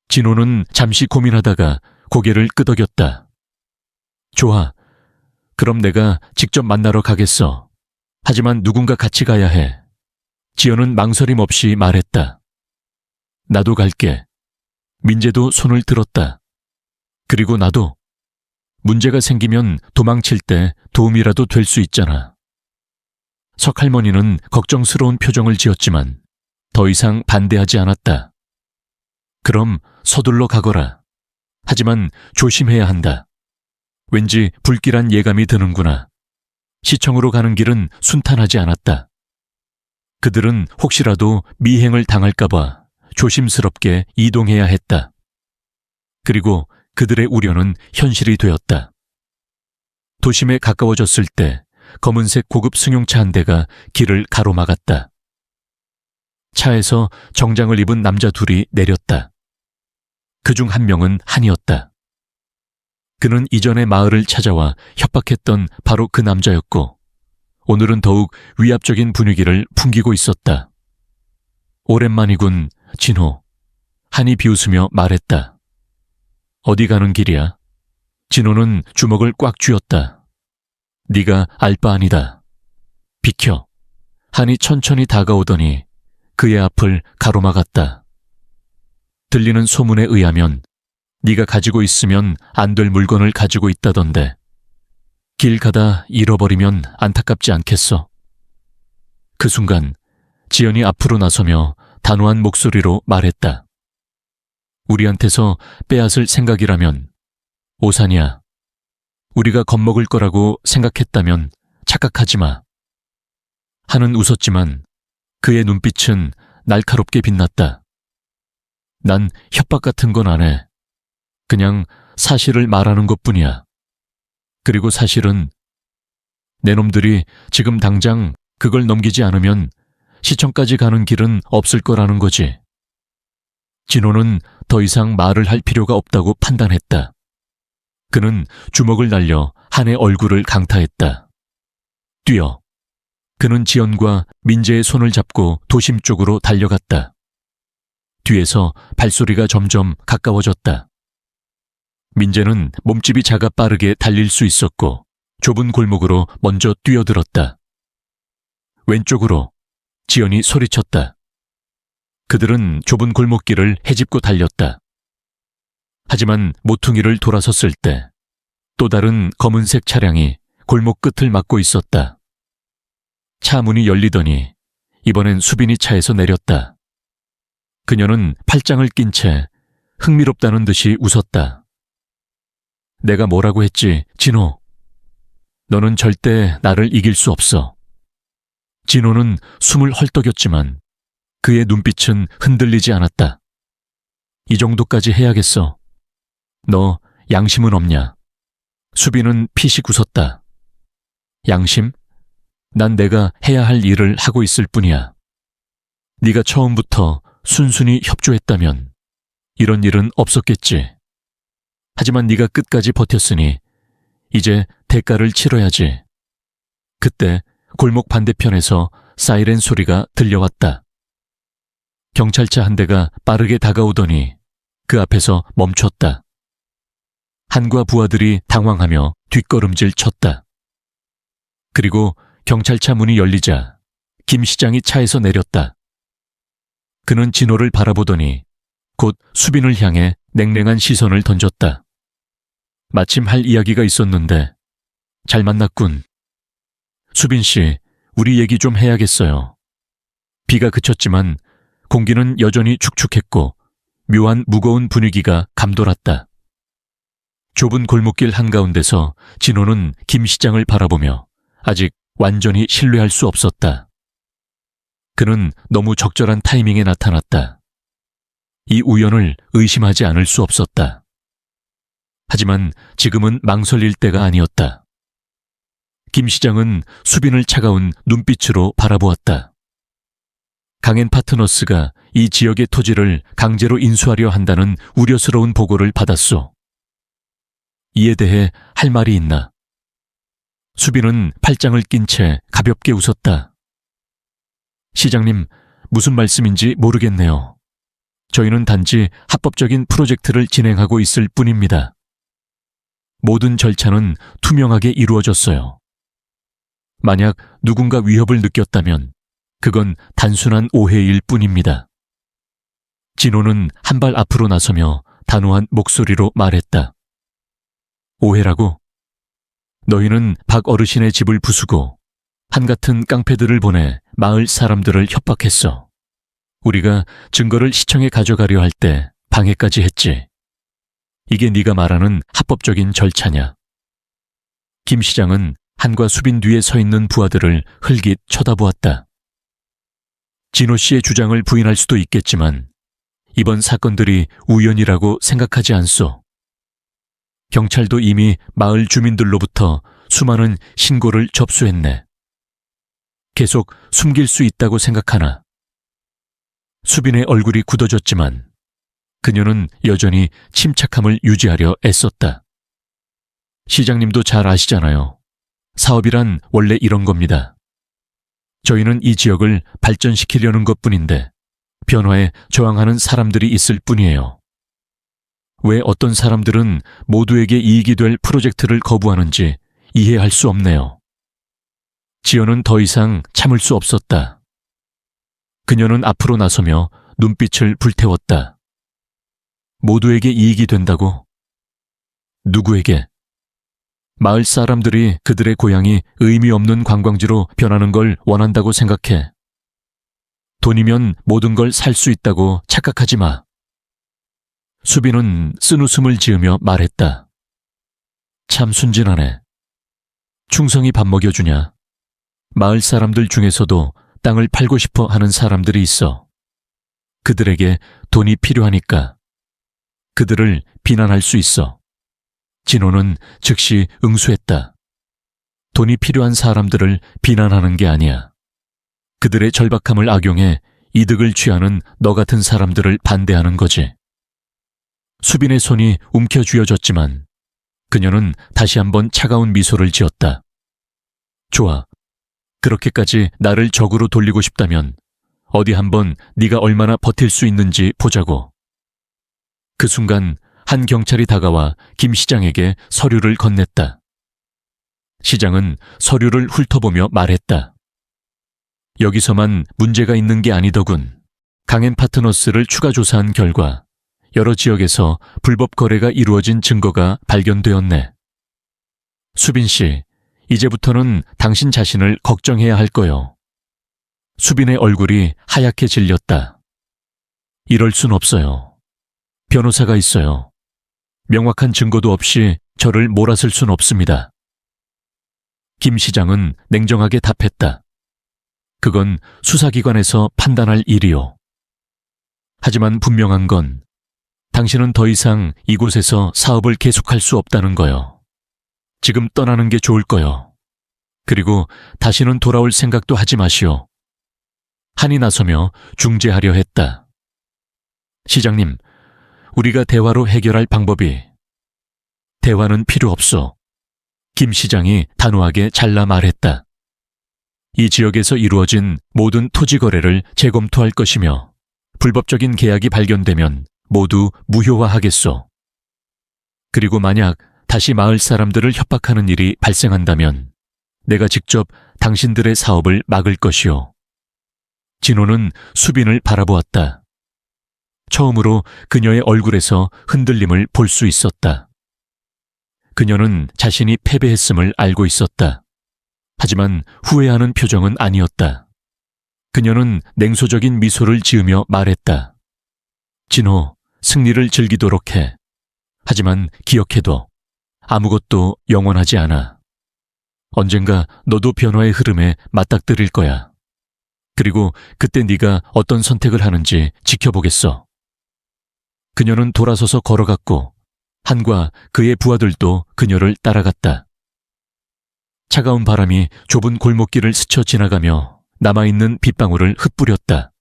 진호는 잠시 고민하다가 고개를 끄덕였다. 좋아. 그럼 내가 직접 만나러 가겠어. 하지만 누군가 같이 가야 해. 지연은 망설임 없이 말했다. 나도 갈게. 민재도 손을 들었다. 그리고 나도. 문제가 생기면 도망칠 때 도움이라도 될 수 있잖아. 석 할머니는 걱정스러운 표정을 지었지만 더 이상 반대하지 않았다. 그럼 서둘러 가거라. 하지만 조심해야 한다. 왠지 불길한 예감이 드는구나. 시청으로 가는 길은 순탄하지 않았다. 그들은 혹시라도 미행을 당할까봐 조심스럽게 이동해야 했다. 그리고 그들의 우려는 현실이 되었다. 도심에 가까워졌을 때 검은색 고급 승용차 한 대가 길을 가로막았다. 차에서 정장을 입은 남자 둘이 내렸다. 그중 한 명은 한이었다. 그는 이전에 마을을 찾아와 협박했던 바로 그 남자였고 오늘은 더욱 위압적인 분위기를 풍기고 있었다. 오랜만이군, 진호. 한이 비웃으며 말했다. 어디 가는 길이야? 진호는 주먹을 꽉 쥐었다. 네가 알 바 아니다. 비켜. 한이 천천히 다가오더니 그의 앞을 가로막았다. 들리는 소문에 의하면 네가 가지고 있으면 안 될 물건을 가지고 있다던데. 길 가다 잃어버리면 안타깝지 않겠어? 그 순간 지연이 앞으로 나서며 단호한 목소리로 말했다. 우리한테서 빼앗을 생각이라면 오산이야. 우리가 겁먹을 거라고 생각했다면 착각하지 마. 한은 웃었지만 그의 눈빛은 날카롭게 빛났다. 난 협박 같은 건 안 해. 그냥 사실을 말하는 것뿐이야. 그리고 사실은 내 놈들이 지금 당장 그걸 넘기지 않으면 시청까지 가는 길은 없을 거라는 거지. 진호는 더 이상 말을 할 필요가 없다고 판단했다. 그는 주먹을 날려 한의 얼굴을 강타했다. 뛰어. 그는 지연과 민재의 손을 잡고 도심 쪽으로 달려갔다. 뒤에서 발소리가 점점 가까워졌다. 민재는 몸집이 작아 빠르게 달릴 수 있었고 좁은 골목으로 먼저 뛰어들었다. 왼쪽으로, 지연이 소리쳤다. 그들은 좁은 골목길을 헤집고 달렸다. 하지만 모퉁이를 돌아섰을 때 또 다른 검은색 차량이 골목 끝을 막고 있었다. 차 문이 열리더니 이번엔 수빈이 차에서 내렸다. 그녀는 팔짱을 낀 채 흥미롭다는 듯이 웃었다. 내가 뭐라고 했지, 진호. 너는 절대 나를 이길 수 없어. 진호는 숨을 헐떡였지만 그의 눈빛은 흔들리지 않았다. 이 정도까지 해야겠어. 너 양심은 없냐? 수빈은 피식 웃었다. 양심? 난 내가 해야 할 일을 하고 있을 뿐이야. 네가 처음부터 순순히 협조했다면 이런 일은 없었겠지. 하지만 네가 끝까지 버텼으니 이제 대가를 치러야지. 그때 골목 반대편에서 사이렌 소리가 들려왔다. 경찰차 한 대가 빠르게 다가오더니 그 앞에서 멈췄다. 한과 부하들이 당황하며 뒷걸음질 쳤다. 그리고 경찰차 문이 열리자 김 시장이 차에서 내렸다. 그는 진호를 바라보더니 곧 수빈을 향해 냉랭한 시선을 던졌다. 마침 할 이야기가 있었는데 잘 만났군. 수빈 씨, 우리 얘기 좀 해야겠어요. 비가 그쳤지만 공기는 여전히 축축했고 묘한 무거운 분위기가 감돌았다. 좁은 골목길 한가운데서 진호는 김 시장을 바라보며 아직 완전히 신뢰할 수 없었다. 그는 너무 적절한 타이밍에 나타났다. 이 우연을 의심하지 않을 수 없었다. 하지만 지금은 망설일 때가 아니었다. 김 시장은 수빈을 차가운 눈빛으로 바라보았다. 강엔 파트너스가 이 지역의 토지를 강제로 인수하려 한다는 우려스러운 보고를 받았소. 이에 대해 할 말이 있나? 수빈은 팔짱을 낀 채 가볍게 웃었다. 시장님, 무슨 말씀인지 모르겠네요. 저희는 단지 합법적인 프로젝트를 진행하고 있을 뿐입니다. 모든 절차는 투명하게 이루어졌어요. 만약 누군가 위협을 느꼈다면 그건 단순한 오해일 뿐입니다. 진호는 한 발 앞으로 나서며 단호한 목소리로 말했다. 오해라고? 너희는 박 어르신의 집을 부수고 한같은 깡패들을 보내 마을 사람들을 협박했어. 우리가 증거를 시청에 가져가려 할 때 방해까지 했지. 이게 네가 말하는 합법적인 절차냐? 김 시장은 한과 수빈 뒤에 서 있는 부하들을 흘깃 쳐다보았다. 진호 씨의 주장을 부인할 수도 있겠지만 이번 사건들이 우연이라고 생각하지 않소. 경찰도 이미 마을 주민들로부터 수많은 신고를 접수했네. 계속 숨길 수 있다고 생각하나? 수빈의 얼굴이 굳어졌지만 그녀는 여전히 침착함을 유지하려 애썼다. 시장님도 잘 아시잖아요. 사업이란 원래 이런 겁니다. 저희는 이 지역을 발전시키려는 것뿐인데 변화에 저항하는 사람들이 있을 뿐이에요. 왜 어떤 사람들은 모두에게 이익이 될 프로젝트를 거부하는지 이해할 수 없네요. 지연은 더 이상 참을 수 없었다. 그녀는 앞으로 나서며 눈빛을 불태웠다. 모두에게 이익이 된다고? 누구에게? 마을 사람들이 그들의 고향이 의미 없는 관광지로 변하는 걸 원한다고 생각해. 돈이면 모든 걸 살 수 있다고 착각하지 마. 수빈은 쓴웃음을 지으며 말했다. 참 순진하네. 충성이 밥 먹여주냐? 마을 사람들 중에서도 땅을 팔고 싶어 하는 사람들이 있어. 그들에게 돈이 필요하니까. 그들을 비난할 수 있어. 진호는 즉시 응수했다. 돈이 필요한 사람들을 비난하는 게 아니야. 그들의 절박함을 악용해 이득을 취하는 너 같은 사람들을 반대하는 거지. 수빈의 손이 움켜쥐어졌지만 그녀는 다시 한번 차가운 미소를 지었다. 좋아. 그렇게까지 나를 적으로 돌리고 싶다면 어디 한번 네가 얼마나 버틸 수 있는지 보자고. 그 순간 한 경찰이 다가와 김 시장에게 서류를 건넸다. 시장은 서류를 훑어보며 말했다. 여기서만 문제가 있는 게 아니더군. 강앤파트너스를 추가 조사한 결과 여러 지역에서 불법 거래가 이루어진 증거가 발견되었네. 수빈 씨, 이제부터는 당신 자신을 걱정해야 할 거요. 수빈의 얼굴이 하얗게 질렸다. 이럴 순 없어요. 변호사가 있어요. 명확한 증거도 없이 저를 몰아설 순 없습니다. 김 시장은 냉정하게 답했다. 그건 수사기관에서 판단할 일이요. 하지만 분명한 건 당신은 더 이상 이곳에서 사업을 계속할 수 없다는 거요. 지금 떠나는 게 좋을 거요. 그리고 다시는 돌아올 생각도 하지 마시오. 한이 나서며 중재하려 했다. 시장님, 우리가 대화로 해결할 방법이. 대화는 필요 없어. 김 시장이 단호하게 잘라 말했다. 이 지역에서 이루어진 모든 토지 거래를 재검토할 것이며 불법적인 계약이 발견되면 모두 무효화하겠소. 그리고 만약 다시 마을 사람들을 협박하는 일이 발생한다면 내가 직접 당신들의 사업을 막을 것이오. 진호는 수빈을 바라보았다. 처음으로 그녀의 얼굴에서 흔들림을 볼 수 있었다. 그녀는 자신이 패배했음을 알고 있었다. 하지만 후회하는 표정은 아니었다. 그녀는 냉소적인 미소를 지으며 말했다. 진호, 승리를 즐기도록 해. 하지만 기억해둬. 아무것도 영원하지 않아. 언젠가 너도 변화의 흐름에 맞닥뜨릴 거야. 그리고 그때 네가 어떤 선택을 하는지 지켜보겠어. 그녀는 돌아서서 걸어갔고 한과 그의 부하들도 그녀를 따라갔다. 차가운 바람이 좁은 골목길을 스쳐 지나가며 남아있는 빗방울을 흩뿌렸다.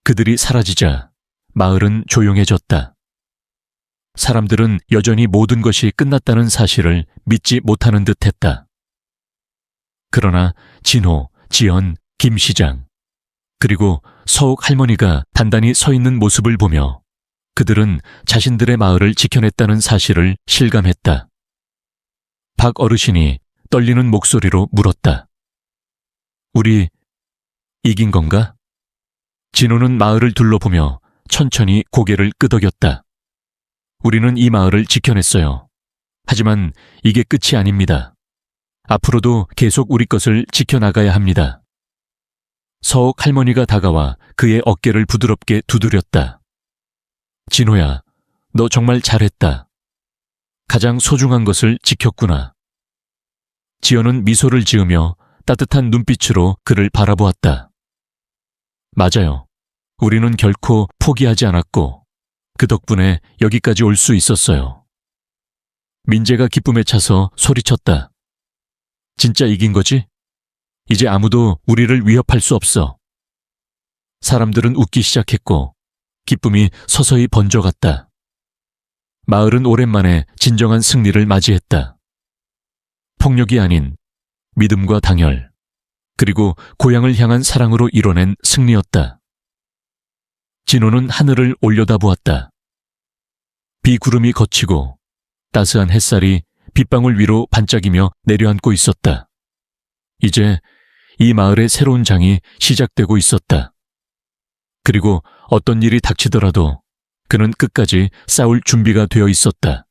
그들이 사라지자 마을은 조용해졌다. 사람들은 여전히 모든 것이 끝났다는 사실을 믿지 못하는 듯했다. 그러나 진호, 지연, 김 시장, 그리고 서옥 할머니가 단단히 서 있는 모습을 보며 그들은 자신들의 마을을 지켜냈다는 사실을 실감했다. 박 어르신이 떨리는 목소리로 물었다. 우리 이긴 건가? 진호는 마을을 둘러보며 천천히 고개를 끄덕였다. 우리는 이 마을을 지켜냈어요. 하지만 이게 끝이 아닙니다. 앞으로도 계속 우리 것을 지켜나가야 합니다. 서옥 할머니가 다가와 그의 어깨를 부드럽게 두드렸다. 진호야, 너 정말 잘했다. 가장 소중한 것을 지켰구나. 지연은 미소를 지으며 따뜻한 눈빛으로 그를 바라보았다. 맞아요. 우리는 결코 포기하지 않았고 그 덕분에 여기까지 올 수 있었어요. 민재가 기쁨에 차서 소리쳤다. 진짜 이긴 거지? 이제 아무도 우리를 위협할 수 없어. 사람들은 웃기 시작했고 기쁨이 서서히 번져갔다. 마을은 오랜만에 진정한 승리를 맞이했다. 폭력이 아닌 믿음과 당열, 그리고 고향을 향한 사랑으로 이뤄낸 승리였다. 진호는 하늘을 올려다보았다. 비구름이 걷히고 따스한 햇살이 빗방울 위로 반짝이며 내려앉고 있었다. 이제 이 마을의 새로운 장이 시작되고 있었다. 그리고 어떤 일이 닥치더라도 그는 끝까지 싸울 준비가 되어 있었다.